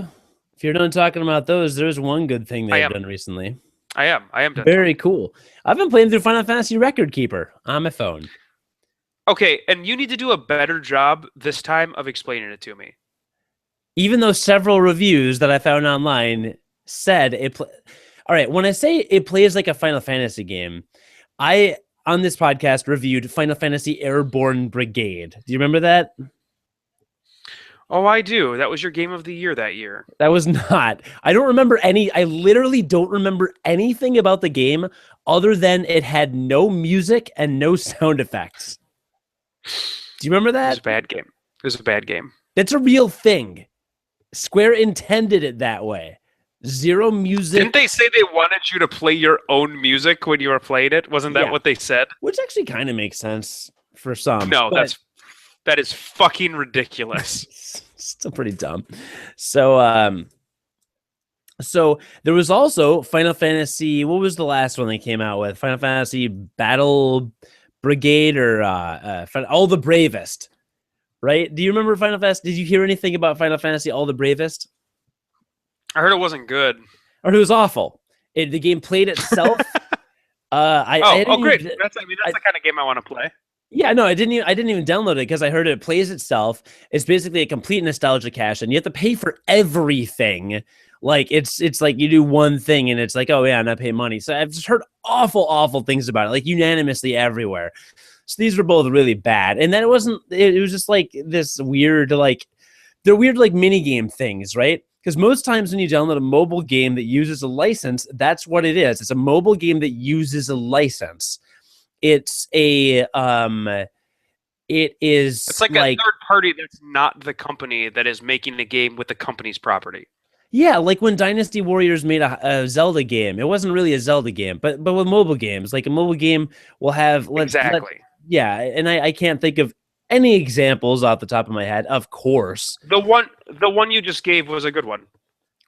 if you're done talking about those, there's one good thing I they've am. done recently. I am. I am done Very talking. cool. I've been playing through Final Fantasy Record Keeper on my phone. Okay, and you need to do a better job this time of explaining it to me. Even though several reviews that I found online said it. All right, when I say it plays like a Final Fantasy game, I on this podcast reviewed Final Fantasy Airborne Brigade. Do you remember that? Oh, I do. That was your game of the year that year. That was not. I don't remember any. I literally don't remember anything about the game other than it had no music and no sound effects. Do you remember It was that? a bad game. It was a bad game. That's a real thing. Square intended it that way. Zero music. Didn't they say they wanted you to play your own music when you were playing it? Wasn't that Yeah. what they said? Which actually kind of makes sense for some. No, but that is fucking ridiculous. still pretty dumb. So there was also Final Fantasy. What was the last one they came out with? Final Fantasy Battle Brigade or All the Bravest, right? Do you remember Final Fantasy? Did you hear anything about Final Fantasy All the Bravest? I heard it wasn't good. Or it was awful. The game played itself. Great. That's the kind of game I want to play. Yeah, no, I didn't even download it because I heard it plays itself. It's basically a complete nostalgia cache, and you have to pay for everything. Like it's like you do one thing and it's like, oh yeah, I'm not paying money. So I've just heard awful things about it, like unanimously everywhere. So these were both really bad. And then it was just like this weird, like they're weird like mini game things, right? Because most times when you download a mobile game that uses a license, that's what it is. It's a mobile game that uses a license. It's a It's like a third party that's not the company that is making the game with the company's property. Yeah, like when Dynasty Warriors made a Zelda game. It wasn't really a Zelda game, but with mobile games, like a mobile game will have Exactly. Yeah, and I can't think of any examples off the top of my head. Of course, the one you just gave was a good one.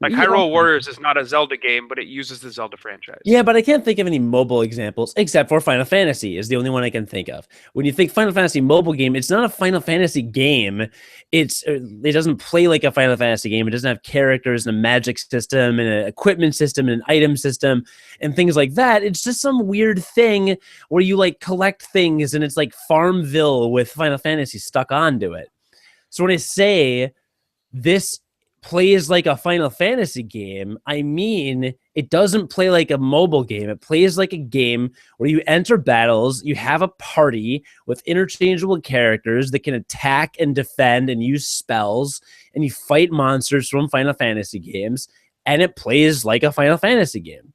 Like Hyrule Warriors is not a Zelda game, but it uses the Zelda franchise. Yeah, but I can't think of any mobile examples except for Final Fantasy is the only one I can think of. When you think Final Fantasy mobile game, it's not a Final Fantasy game. It doesn't play like a Final Fantasy game. It doesn't have characters and a magic system and an equipment system and an item system and things like that. It's just some weird thing where you like collect things and it's like Farmville with Final Fantasy stuck onto it. So when I say this plays like a Final Fantasy game, I mean, it doesn't play like a mobile game. It plays like a game where you enter battles, you have a party with interchangeable characters that can attack and defend and use spells, and you fight monsters from Final Fantasy games, and it plays like a Final Fantasy game.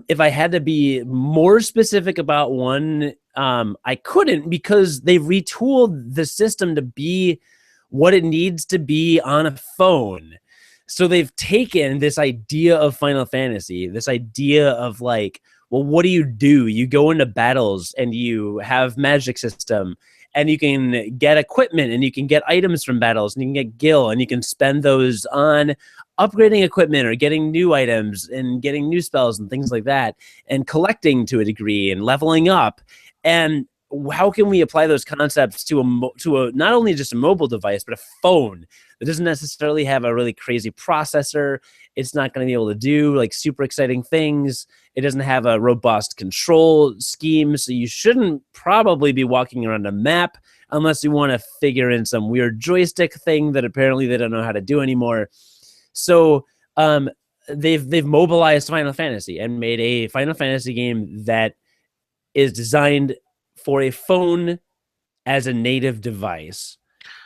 If I had to be more specific about one, I couldn't because they've retooled the system to be what it needs to be on a phone. So they've taken this idea of Final Fantasy, this idea of like, well, what do? You go into battles and you have magic system and you can get equipment and you can get items from battles and you can get gil and you can spend those on upgrading equipment or getting new items and getting new spells and things like that and collecting to a degree and leveling up. And how can we apply those concepts to a not only just a mobile device, but a phone that doesn't necessarily have a really crazy processor? It's not going to be able to do like super exciting things. It doesn't have a robust control scheme. So you shouldn't probably be walking around a map unless you want to figure in some weird joystick thing that apparently they don't know how to do anymore. So they've mobilized Final Fantasy and made a Final Fantasy game that is designed for a phone as a native device.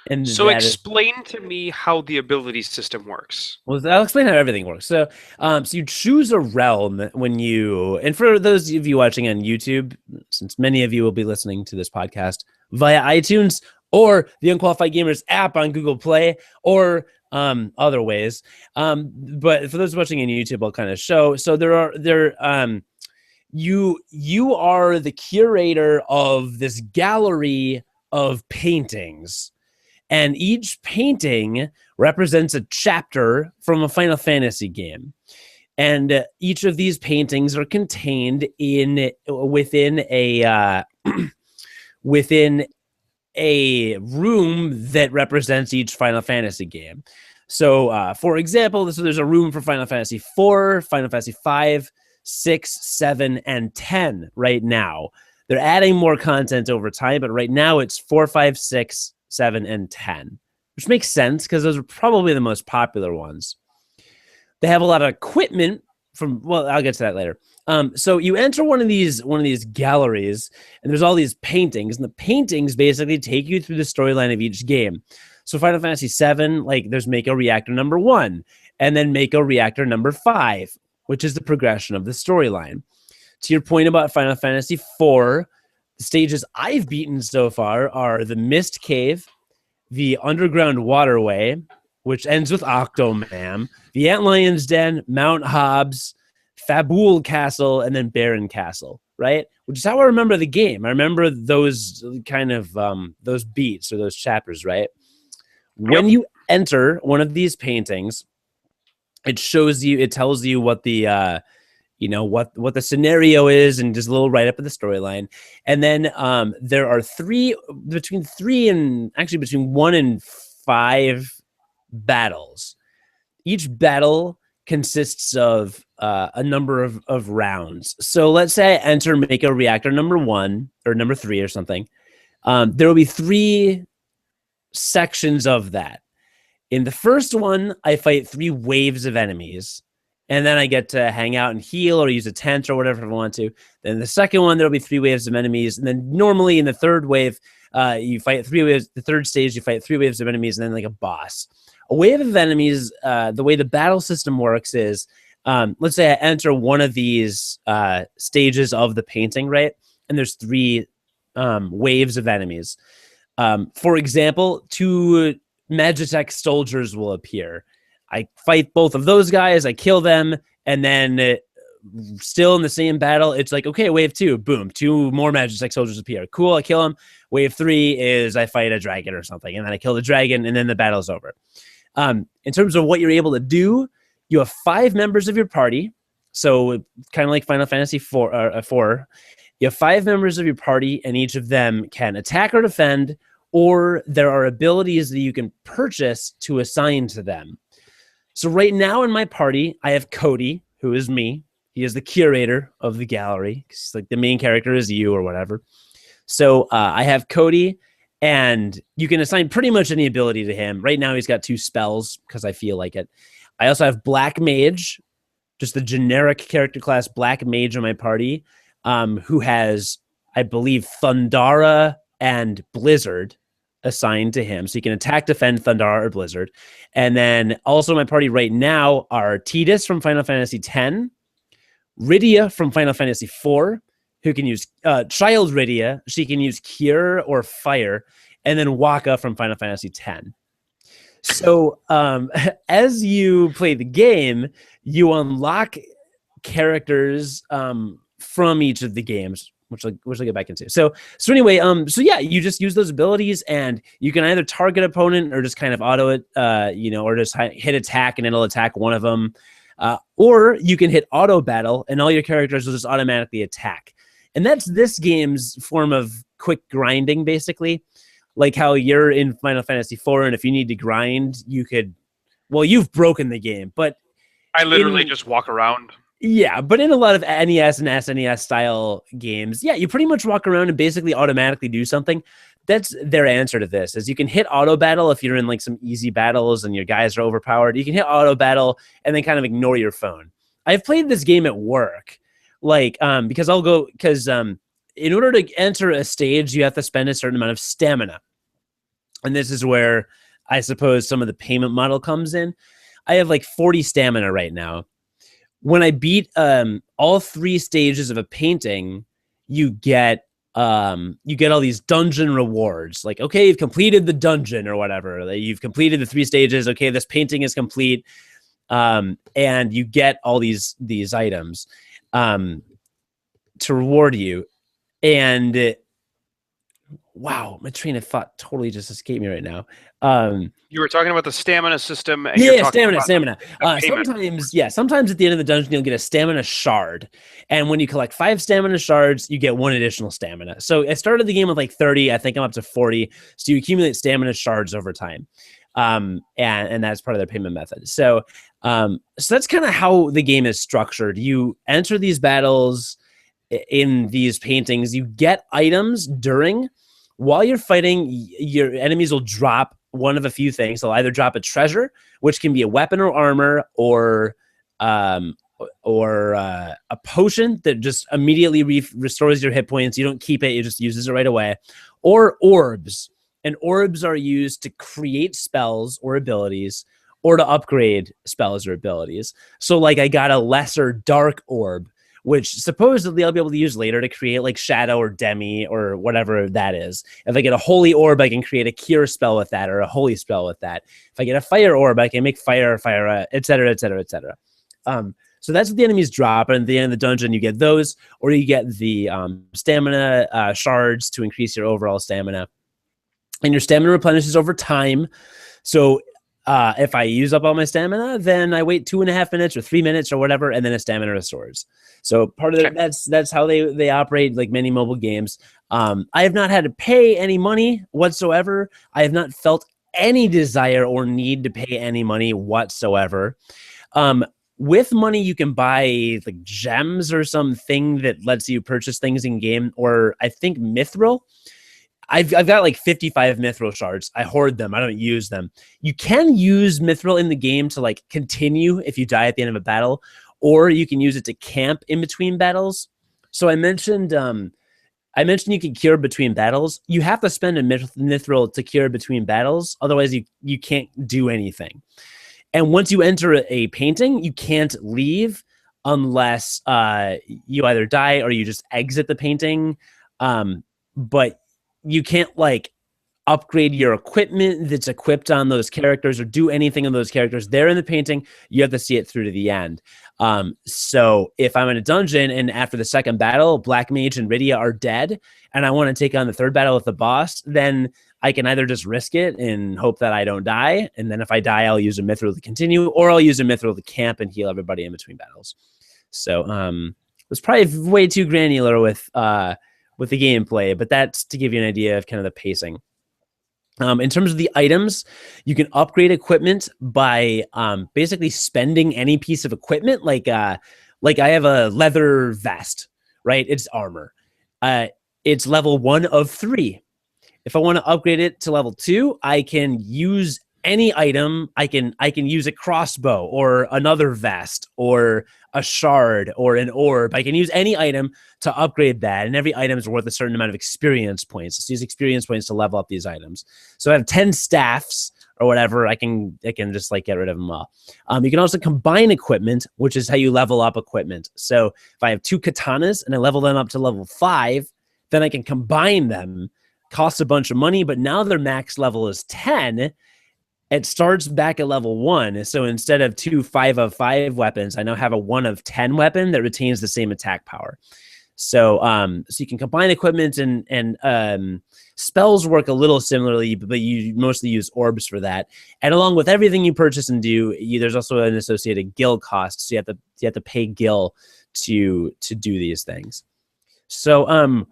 And so explain to me how the ability system works. Well, I'll explain how everything works. So you choose a realm when you, and for those of you watching on YouTube, since many of you will be listening to this podcast via iTunes or the Unqualified Gamers app on Google Play or other ways. But for those watching on YouTube, I'll kind of show. So you are the curator of this gallery of paintings, And each painting represents a chapter from a Final Fantasy game. And each of these paintings are contained within a room that represents each Final Fantasy game. So, for example, there's a room for Final Fantasy 4, Final Fantasy 5, 6, 7, and 10 right now. They're adding more content over time, but right now it's 4, 5, 6, 7, and 10, which makes sense because those are probably the most popular ones. They have a lot of equipment well, I'll get to that later. So you enter one of these galleries, and there's all these paintings, and the paintings basically take you through the storyline of each game. So Final Fantasy 7, like there's Mako Reactor number 1, and then Mako Reactor number 5, which is the progression of the storyline. To your point about Final Fantasy 4, the stages I've beaten so far are the Mist Cave, the Underground Waterway, which ends with Octomam, the Antlion's Den, Mount Hobbs, Fabul Castle, and then Baron Castle, right? Which is how I remember the game. I remember those kind of those beats or those chapters, right? When you enter one of these paintings, it tells you what the what the scenario is, and just a little write up of the storyline. And then there are between 1 and 5 battles. Each battle consists of a number of rounds. So let's say I enter Mako Reactor number 1 or number 3 or something. There will be 3 sections of that. In the first one, I fight 3 waves of enemies, and then I get to hang out and heal or use a tent or whatever if I want to. Then the second one, there'll be 3 waves of enemies, and then normally in the third wave, you fight 3 waves. The third stage, you fight 3 waves of enemies, and then like a boss. A wave of enemies, the way the battle system works is, let's say I enter one of these stages of the painting, right? And there's 3 waves of enemies. For example, 2 Magitech soldiers will appear. I fight both of those guys, I kill them, and then still in the same battle, it's like, okay, wave 2, boom, 2 more Magitech soldiers appear. Cool, I kill them. Wave 3 is I fight a dragon or something, and then I kill the dragon, and then the battle's over. In terms of what you're able to do, you have 5 members of your party. So kind of like Final Fantasy 4. You have 5 members of your party, and each of them can attack or defend, or there are abilities that you can purchase to assign to them. So right now in my party, I have Cody, who is me. He is the curator of the gallery. It's like the main character is you or whatever. So I have Cody, and you can assign pretty much any ability to him. Right now he's got 2 spells because I feel like it. I also have Black Mage, just the generic character class Black Mage in my party, who has, I believe, Thundara and Blizzard assigned to him. So you can attack, defend, Thundara, or Blizzard. And then also in my party right now are Tidus from Final Fantasy X, Rydia from Final Fantasy IV, who can use Child Rydia. She can use Cure or Fire, and then Waka from Final Fantasy X. So as you play the game, you unlock characters from each of the games, which I'll get back into. So anyway, so yeah, you just use those abilities, and you can either target opponent or just kind of auto it, or just hit attack and it'll attack one of them, or you can hit auto battle and all your characters will just automatically attack. And that's this game's form of quick grinding, basically, like how you're in Final Fantasy IV, and if you need to grind, you could. Well, you've broken the game, but I literally just walk around. Yeah, but in a lot of NES and SNES style games, yeah, you pretty much walk around and basically automatically do something. That's their answer to this, is you can hit auto battle if you're in like some easy battles and your guys are overpowered. You can hit auto battle and then kind of ignore your phone. I've played this game at work, because in order to enter a stage, you have to spend a certain amount of stamina. And this is where I suppose some of the payment model comes in. I have like 40 stamina right now. When I beat all 3 stages of a painting, you get all these dungeon rewards. Like, okay, you've completed the dungeon or whatever. You've completed the 3 stages. Okay, this painting is complete, and you get all these items to reward you. And wow, my train of thought totally just escaped me right now. You were talking about the stamina system, and you're Yeah, talking stamina, about stamina. the payment. Sometimes at the end of the dungeon, you'll get a stamina shard. And when you collect 5 stamina shards, you get 1 additional stamina. So I started the game with like 30. I think I'm up to 40. So you accumulate stamina shards over time. And that's part of their payment method. So that's kind of how the game is structured. You enter these battles in these paintings, you get items while you're fighting. Your enemies will drop one of a few things. They'll either drop a treasure, which can be a weapon or armor, or a potion that just immediately restores your hit points. You don't keep it, you just uses it right away, or orbs. And orbs are used to create spells or abilities, or to upgrade spells or abilities. So like I got a lesser dark orb, which supposedly I'll be able to use later to create like Shadow or Demi or whatever that is. If I get a Holy Orb, I can create a Cure spell with that, or a Holy spell with that. If I get a Fire Orb, I can make Fire, etc., etc., etc. So that's what the enemies drop, and at the end of the dungeon, you get those, or you get the stamina shards to increase your overall stamina. And your stamina replenishes over time. So if I use up all my stamina, then I wait 2.5 minutes or 3 minutes or whatever, and then a stamina restores. So part of that's how they operate, like many mobile games. I have not had to pay any money whatsoever. I have not felt any desire or need to pay any money whatsoever. With money, you can buy like gems or something that lets you purchase things in game, or I think mithril. I've got like 55 mithril shards. I hoard them. I don't use them. You can use mithril in the game to like continue if you die at the end of a battle, or you can use it to camp in between battles. So I mentioned you can cure between battles. You have to spend a mithril to cure between battles. Otherwise, you can't do anything. And once you enter a painting, you can't leave unless you either die or you just exit the painting. But you can't like upgrade your equipment that's equipped on those characters or do anything on those characters. They're in the painting. You have to see it through to the end. So if I'm in a dungeon and after the second battle, Black Mage and Rydia are dead, and I want to take on the third battle with the boss, then I can either just risk it and hope that I don't die. And then if I die, I'll use a mithril to continue, or I'll use a mithril to camp and heal everybody in between battles. So it was probably way too granular with the gameplay, but that's to give you an idea of kind of the pacing. In terms of the items, you can upgrade equipment by basically spending any piece of equipment. Like I have a leather vest, right? It's armor. It's level 1 of 3. If I want to upgrade it to level 2, I can use any item. I can use a crossbow or another vest or a shard or an orb. I can use any item to upgrade that, and every item is worth a certain amount of experience points. So use experience points to level up these items. So I have 10 staffs or whatever. I can just like get rid of them all. You can also combine equipment, which is how you level up equipment. So if I have 2 katanas and I level them up to level 5, then I can combine them. Costs a bunch of money, but now their max level is 10. It starts back at level 1. So instead of 2 5 of 5 weapons, I now have a 1 of 10 weapon that retains the same attack power. So you can combine equipment, and spells work a little similarly, but you mostly use orbs for that. And along with everything you purchase and do, there's also an associated gil cost. So you have to pay gil to do these things. So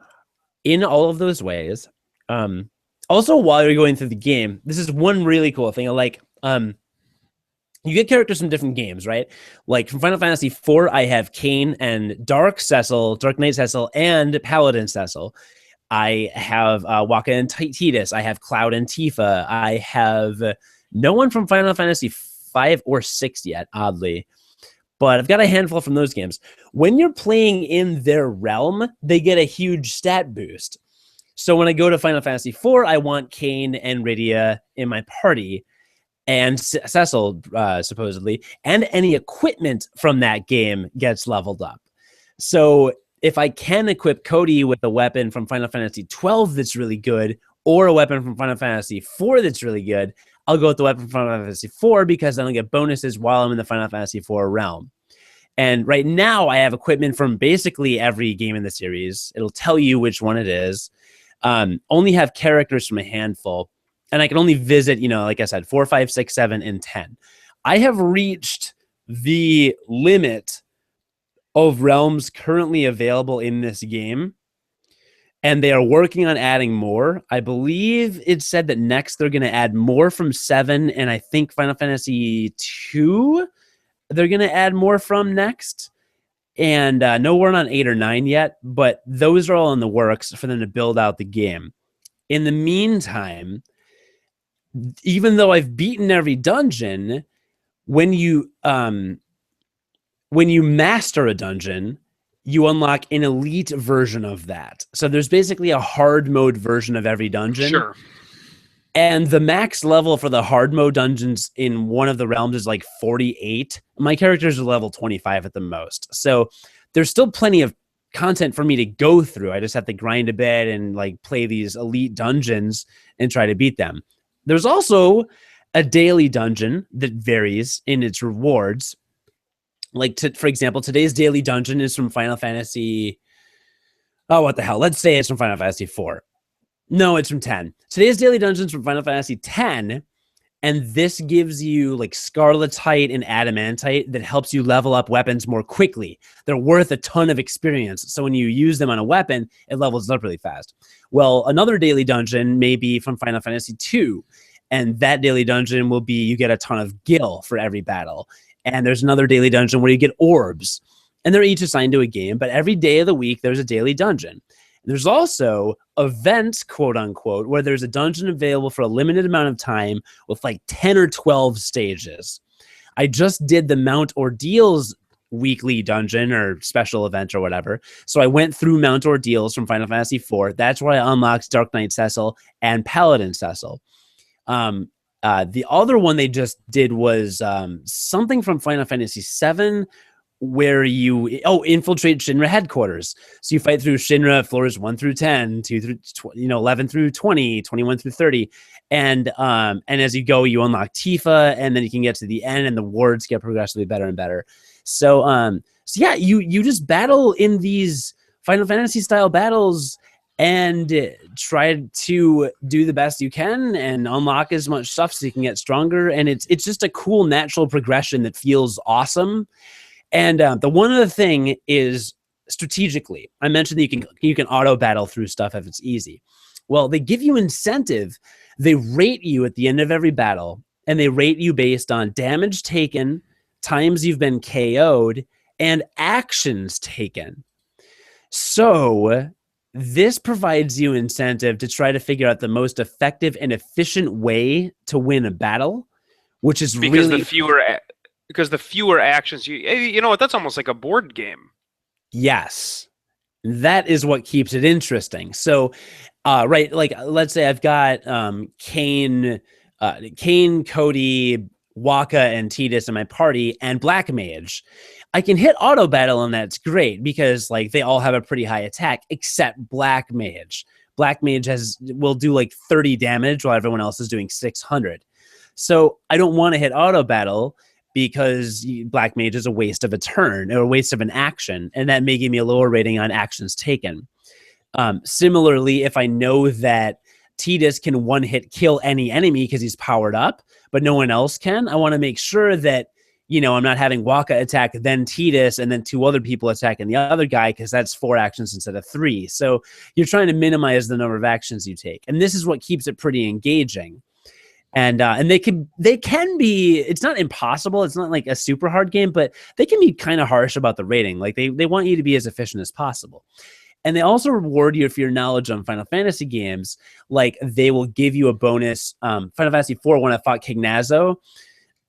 in all of those ways, also, while you're going through the game, this is one really cool thing. Like, you get characters from different games, right? Like from Final Fantasy IV, I have Kain and Dark Knight Cecil, and Paladin Cecil. I have Waka and Titus. I have Cloud and Tifa. I have no one from Final Fantasy V or VI yet, oddly. But I've got a handful from those games. When you're playing in their realm, they get a huge stat boost. So when I go to Final Fantasy IV, I want Kain and Rydia in my party, and Cecil, supposedly, and any equipment from that game gets leveled up. So if I can equip Cody with a weapon from Final Fantasy XII that's really good, or a weapon from Final Fantasy IV that's really good, I'll go with the weapon from Final Fantasy IV because then I'll get bonuses while I'm in the Final Fantasy IV realm. And right now I have equipment from basically every game in the series. It'll tell you which one it is. only have characters from a handful, and I can only visit, like I said, 4, 5, 6, 7, and 10. I have reached the limit of realms currently available in this game, and they are working on adding more. I believe it said that next they're going to add more from 7, and I think Final Fantasy 2 they're going to add more from next. And no word on 8 or 9 yet, but those are all in the works for them to build out the game. In the meantime, even though I've beaten every dungeon, when you master a dungeon, you unlock an elite version of that. So there's basically a hard mode version of every dungeon. Sure. And the max level for the hard mode dungeons in one of the realms is like 48. My characters are level 25 at the most. So there's still plenty of content for me to go through. I just have to grind a bit and like play these elite dungeons and try to beat them. There's also a daily dungeon that varies in its rewards. Like, for example, today's daily dungeon is from Final Fantasy... Oh, what the hell? Let's say it's from Final Fantasy 4. No, it's from 10. Today's daily dungeon's from Final Fantasy 10, and this gives you like Scarletite and Adamantite that helps you level up weapons more quickly. They're worth a ton of experience, so when you use them on a weapon, it levels up really fast. Well, another daily dungeon may be from Final Fantasy 2, and that daily dungeon will be you get a ton of gil for every battle. And there's another daily dungeon where you get orbs, and they're each assigned to a game, but every day of the week, there's a daily dungeon. There's also events, quote unquote, where there's a dungeon available for a limited amount of time with like 10 or 12 stages. I just did the Mount Ordeals weekly dungeon or special event or whatever. So I went through Mount Ordeals from Final Fantasy IV. That's where I unlocked Dark Knight Cecil and Paladin Cecil. The other one they just did was something from Final Fantasy VII, where you infiltrate Shinra headquarters. So you fight through Shinra floors 1 through 10, 2 through 11 through 20, 21 through 30, and as you go, you unlock Tifa, and then you can get to the end, and the wards get progressively better and better. So yeah, you just battle in these Final Fantasy style battles and try to do the best you can and unlock as much stuff so you can get stronger. And it's just a cool natural progression that feels awesome. And the one other thing is strategically. I mentioned that you can auto battle through stuff if it's easy. Well, they give you incentive. They rate you at the end of every battle, and they rate you based on damage taken, times you've been KO'd, and actions taken. So this provides you incentive to try to figure out the most effective and efficient way to win a battle, which is because really... the fewer actions you know what, that's almost like a board game. Yes. That is what keeps it interesting. So, right, like let's say I've got Kane, Cody, Waka, and Tidus in my party, and Black Mage. I can hit auto battle, and that's great because like they all have a pretty high attack, except Black Mage. Black Mage will do like 30 damage while everyone else is doing 600. So I don't want to hit auto battle because Black Mage is a waste of a turn or a waste of an action, and that may give me a lower rating on actions taken. Similarly, if I know that Tidus can one-hit kill any enemy because he's powered up, but no one else can, I want to make sure that, I'm not having Waka attack, then Tidus, and then 2 other people attacking the other guy because that's 4 actions instead of 3. So you're trying to minimize the number of actions you take. And this is what keeps it pretty engaging. And they can be, it's not impossible. It's not like a super hard game, but they can be kind of harsh about the rating. Like they want you to be as efficient as possible. And they also reward you for your knowledge on Final Fantasy games. Like they will give you a bonus. Final Fantasy IV, when I fought Kignazo,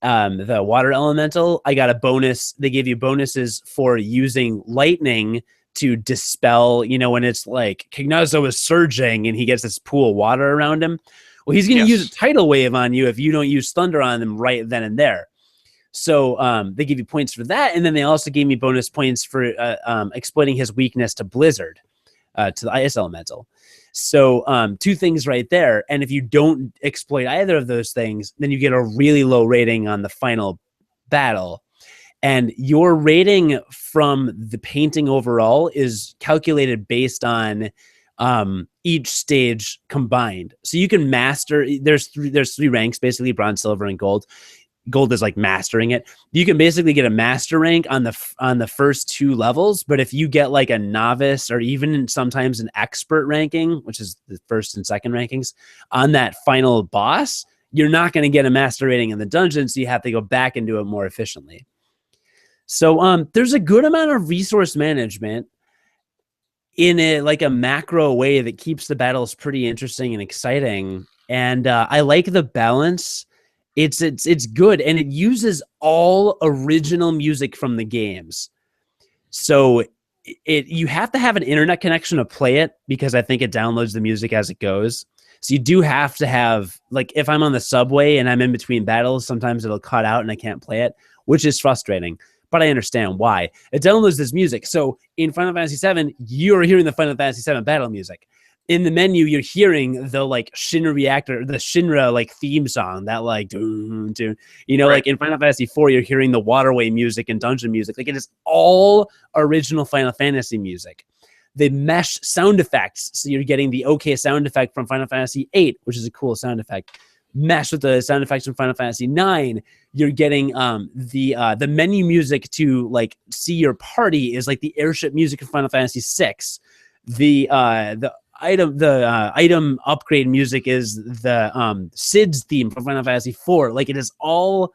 the water elemental, I got a bonus. They give you bonuses for using lightning to dispel, when it's like Kignazo is surging and he gets this pool of water around him. Well, he's going to use a tidal wave on you if you don't use thunder on them right then and there. So they give you points for that. And then they also gave me bonus points for exploiting his weakness to Blizzard, to the ice elemental. So 2 things right there. And if you don't exploit either of those things, then you get a really low rating on the final battle. And your rating from the painting overall is calculated based on each stage combined. So you can master. There's three ranks basically: bronze, silver, and gold. Gold is like mastering it. You can basically get a master rank on the first two levels, but if you get like a novice or even sometimes an expert ranking, which is the first and second rankings, on that final boss, you're not going to get a master rating in the dungeon, so you have to go back and do it more efficiently. So there's a good amount of resource management in a macro way that keeps the battles pretty interesting and exciting. And I like the balance. It's good, and it uses all original music from the games. So you have to have an internet connection to play it, because I think it downloads the music as it goes. So you do have to have, like, if I'm on the subway and I'm in between battles, sometimes it'll cut out and I can't play it, which is frustrating. But I understand why. It downloads this music. So in Final Fantasy VII, you're hearing the Final Fantasy VII battle music. In the menu, you're hearing the like Shinra reactor, the Shinra like theme song, that like dun, dun, right. Like in Final Fantasy IV, you're hearing the waterway music and dungeon music. Like, it is all original Final Fantasy music. They mesh sound effects, so you're getting the OK sound effect from Final Fantasy VIII, which is a cool sound effect. Mesh with the sound effects from Final Fantasy IX. You're getting the menu music to like see your party is like the airship music of Final Fantasy VI. The item upgrade music is the Sid's theme from Final Fantasy IV. Like, it's all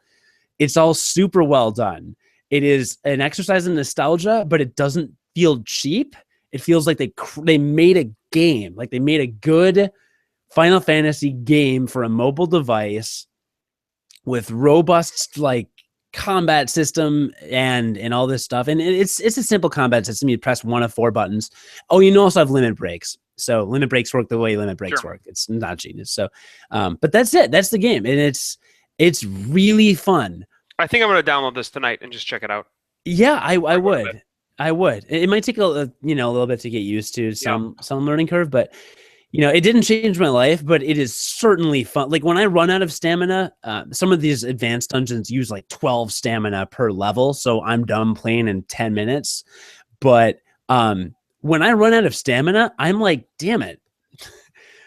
super well done. It is an exercise in nostalgia, but it doesn't feel cheap. It feels like they made a game. Like, they made a good Final Fantasy game for a mobile device with robust like combat system and all this stuff. And it's a simple combat system. You press one of 4 buttons. Oh, you also have limit breaks. So limit breaks work the way limit breaks work. It's not genius. So, but that's it. That's the game, and it's really fun. I think I'm going to download this tonight and just check it out. Yeah, I would. I would. It might take a little bit to get used to, some learning curve, but it didn't change my life, but it is certainly fun. Like, when I run out of stamina, some of these advanced dungeons use like 12 stamina per level, so I'm done playing in 10 minutes. But when I run out of stamina, I'm like, damn it.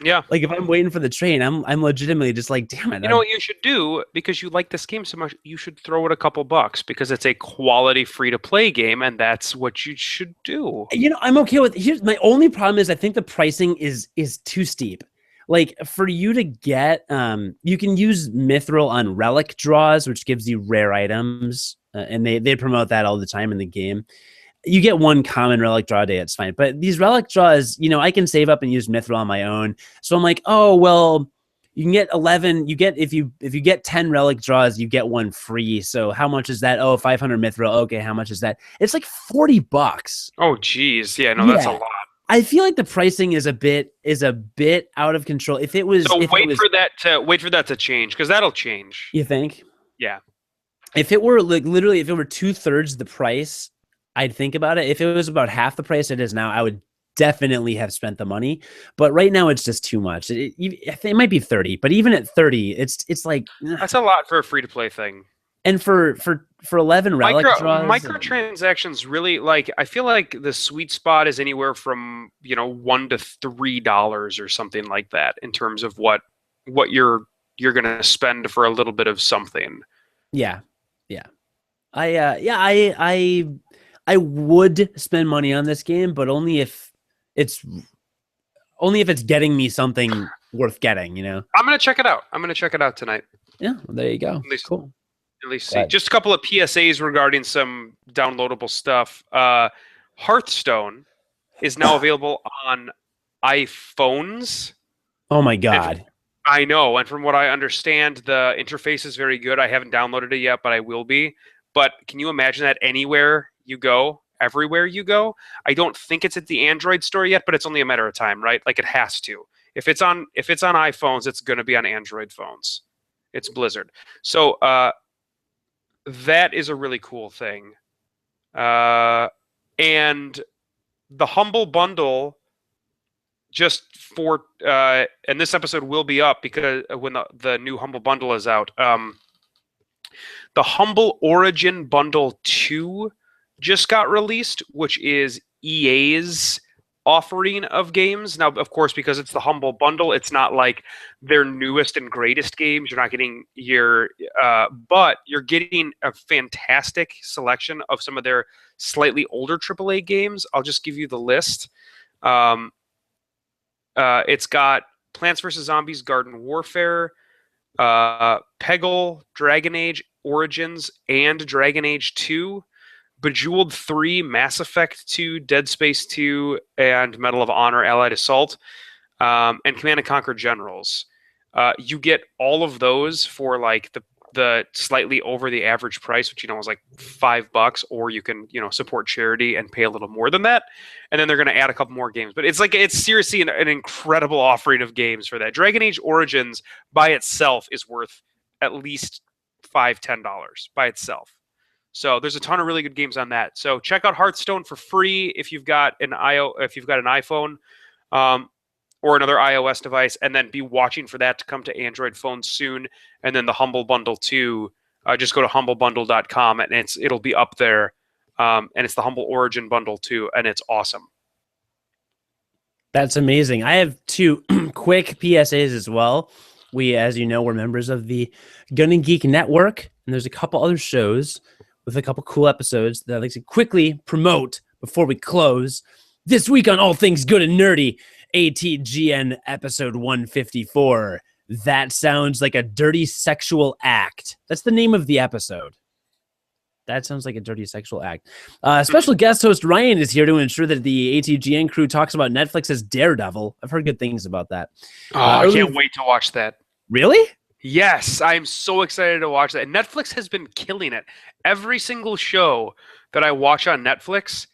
Yeah. Like, if I'm waiting for the train, I'm legitimately just like, damn it. You know what you should do, because you like this game so much, you should throw it a couple bucks, because it's a quality free-to-play game, and that's what you should do. I'm okay with. Here's my only problem is I think the pricing is too steep. Like, for you to get, you can use Mithril on relic draws, which gives you rare items, and they promote that all the time in the game. You get one common relic draw a day, it's fine. But these relic draws, I can save up and use Mithril on my own. So I'm like, oh, well, you can get 11. You get, if you get 10 relic draws, you get one free. So how much is that? Oh, 500 Mithril. Okay, how much is that? It's like $40. Oh, geez. Yeah, no, that's a lot. I feel like the pricing is a bit out of control. If it was, wait for that to change, because that'll change. You think? Yeah. If it were like literally, if it were 2/3 the price, I'd think about it. If it was about half the price it is now, I would definitely have spent the money. But right now, it's just too much. It might be 30, but even at 30, it's like that's a lot for a free to play thing. And for 11 relic draws, microtransactions really, like, I feel like the sweet spot is anywhere from $1 to $3 or something like that in terms of what you're gonna spend for a little bit of something. Yeah. I would spend money on this game, but only if it's getting me something worth getting, I'm gonna check it out. I'm gonna check it out tonight. Yeah, well, there you go. Cool. At least see. Just a couple of PSAs regarding some downloadable stuff. Hearthstone is now available on iPhones. Oh my god. I know, and from what I understand, the interface is very good. I haven't downloaded it yet, but I will be. But can you imagine that anywhere you go, everywhere you go? I don't think it's at the Android store yet, but it's only a matter of time, right? Like, it has to. If it's on iPhones, it's going to be on Android phones. It's Blizzard. So that is a really cool thing. And the Humble Bundle, just for and this episode will be up because when the new Humble Bundle is out. The Humble Origin Bundle 2 just got released, which is EA's offering of games. Now, of course, because it's the Humble Bundle, it's not like their newest and greatest games. You're not getting but you're getting a fantastic selection of some of their slightly older AAA games. I'll just give you the list. It's got Plants vs. Zombies Garden Warfare, Peggle, Dragon Age Origins, and Dragon Age 2, Bejeweled 3, Mass Effect 2, Dead Space 2, and Medal of Honor Allied Assault, and Command & Conquer Generals. You get all of those for like the slightly over the average price, which is like $5, or you can support charity and pay a little more than that, and then they're going to add a couple more games. But it's seriously an incredible offering of games for that. Dragon Age Origins by itself is worth at least $5-10 by itself. So there's a ton of really good games on that. So check out Hearthstone for free if you've got an iPhone. Or another iOS device, and then be watching for that to come to Android phones soon. And then the Humble Bundle 2, just go to humblebundle.com, and it'll be up there. And it's the Humble Origin Bundle 2, and it's awesome. That's amazing. I have 2 quick PSAs as well. We, as you know, we're members of the Gun and Geek Network, and there's a couple other shows with a couple cool episodes that I'd like to quickly promote before we close. This week on All Things Good and Nerdy, ATGN episode 154. That sounds like a dirty sexual act. That's the name of the episode. That sounds like a dirty sexual act. Special guest host Ryan is here to ensure that the ATGN crew talks about Netflix's Daredevil. I've heard good things about that. I can't wait to watch that. Really? Yes, I'm so excited to watch that. And Netflix has been killing it. Every single show that I watch on Netflix,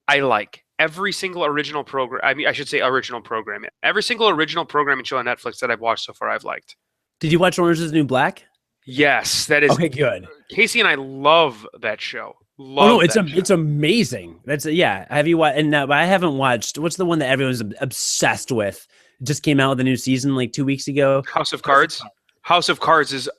I like. Every single original program, I should say original programming. Every single original programming show on Netflix that I've watched so far, I've liked. Did you watch Orange is the New Black? Yes, that is okay. Good. Casey and I love that show. It's amazing. That's Have you watched? And I haven't watched. What's the one that everyone's obsessed with? It just came out with a new season like 2 weeks ago. House of Cards. House of Cards is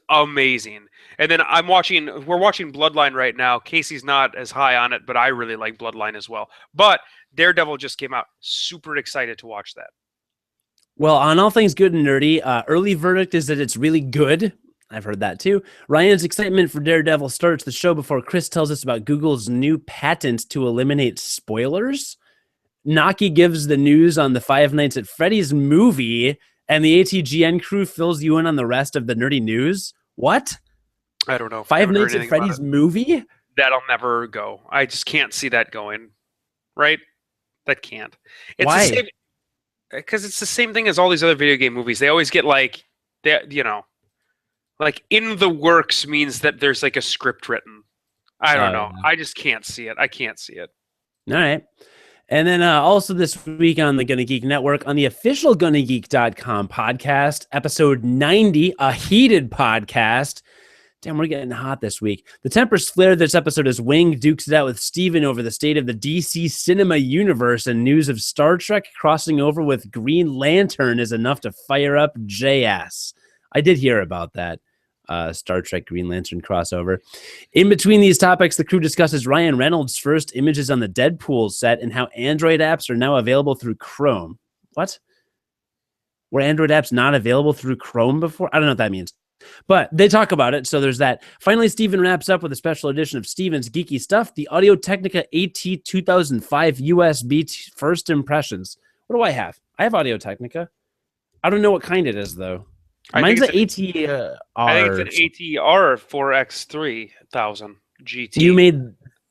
amazing. And then we're watching Bloodline right now. Casey's not as high on it, but I really like Bloodline as well. But Daredevil just came out. Super excited to watch that. Well, on All Things Good and Nerdy, early verdict is that it's really good. I've heard that too. Ryan's excitement for Daredevil starts the show before Chris tells us about Google's new patent to eliminate spoilers. Naki gives the news on the Five Nights at Freddy's movie, and the ATGN crew fills you in on the rest of the nerdy news. What? I don't know. Five Nights at Freddy's movie? That'll never go. I just can't see that going. Right? That can't. Why? Because it's the same thing as all these other video game movies. They always get like in the works means that there's like a script written. I don't know. I just can't see it. I can't see it. All right. And then also this week on the Gonna Geek Network, on the official GonnaGeek.com podcast, episode 90, a heated podcast. Damn, we're getting hot this week. The tempers flared this episode as Wing dukes it out with Steven over the state of the DC cinema universe, and news of Star Trek crossing over with Green Lantern is enough to fire up JS. I did hear about that. Star Trek Green Lantern crossover. In between these topics, the crew discusses Ryan Reynolds' first images on the Deadpool set and how Android apps are now available through Chrome. What? Were Android apps not available through Chrome before? I don't know what that means. But they talk about it, so there's that. Finally, Steven wraps up with a special edition of Steven's Geeky Stuff, the Audio-Technica AT 2005 USB First Impressions. What do I have? I have Audio-Technica. I don't know what kind it is, though. Mine's an ATR. I think it's an ATR 4X3000 GT. You made,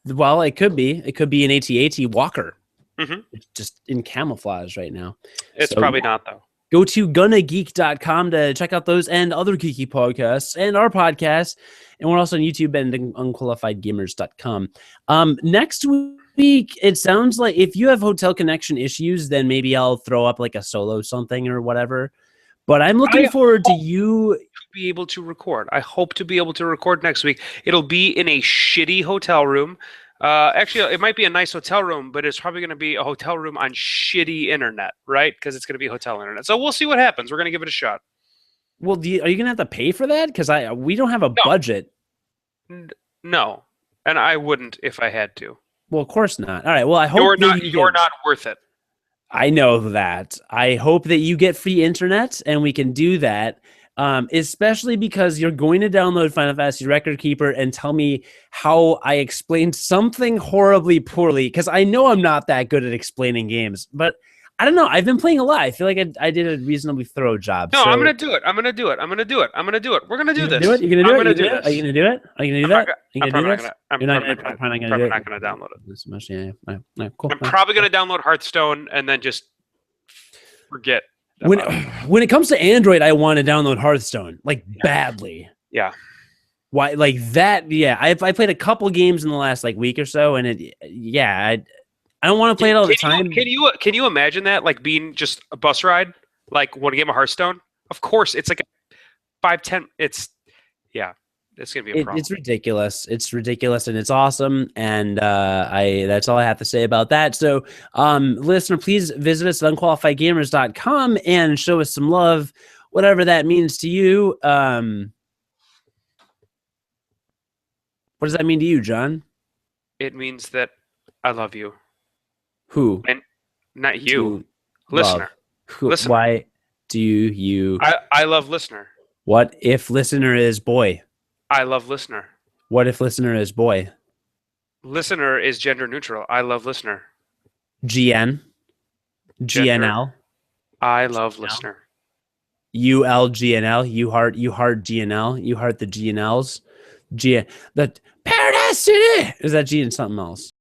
well, it could be. It could be an AT-AT Walker. Mm-hmm. It's just in camouflage right now. It's probably not, though. Go to GonnaGeek.com to check out those and other geeky podcasts and our podcast. And we're also on YouTube and unqualifiedgamers.com. Next week, it sounds like if you have hotel connection issues, then maybe I'll throw up like a solo something or whatever. But I'm looking forward to you be able to record. I hope to be able to record next week. It'll be in a shitty hotel room. Actually, it might be a nice hotel room, but it's probably going to be a hotel room on shitty internet, right? Because it's going to be hotel internet. So we'll see what happens. We're going to give it a shot. Well, are you going to have to pay for that? Because we don't have a budget. No, and I wouldn't if I had to. Well, of course not. All right. Well, I hope you're not worth it. I know that. I hope that you get free internet and we can do that. Especially because you're going to download Final Fantasy Record Keeper and tell me how I explained something horribly poorly. Because I know I'm not that good at explaining games, but I don't know. I've been playing a lot. I feel like I did a reasonably thorough job. No, So I'm gonna do it. I'm gonna do it. I'm gonna do it. I'm gonna do it. We're gonna do you're gonna this. do it. You're gonna do I'm it. gonna You're do gonna, are you this. gonna do it? Are you gonna do that? Are you I'm gonna do probably not this? gonna. I'm You're not probably gonna. not Probably not gonna. gonna Probably do it. not gonna download it. This much, yeah. Cool. I'm probably gonna download Hearthstone and then just forget. When about it. when it comes to Android, I want to download Hearthstone like badly. Yeah. Why like that? Yeah, I played a couple games in the last like week or so, and I don't want to play it all the time. Can you imagine that like being just a bus ride, like one game of Hearthstone? Of course, it's like a 5-10. It's gonna be a problem. It's ridiculous. It's ridiculous, and it's awesome. And that's all I have to say about that. So, listener, please visit us at unqualifiedgamers.com and show us some love, whatever that means to you. What does that mean to you, John? It means that I love you. Who? And not you, To listener. Who, Listener. why do you? I love listener. What if listener is boy? I love listener. What if listener is boy? Listener is gender neutral. I love listener. GN? GNL? I love listener. ULGNL? You heart GNL? You heart the GNLs? The Paradise City? Is that G and something else?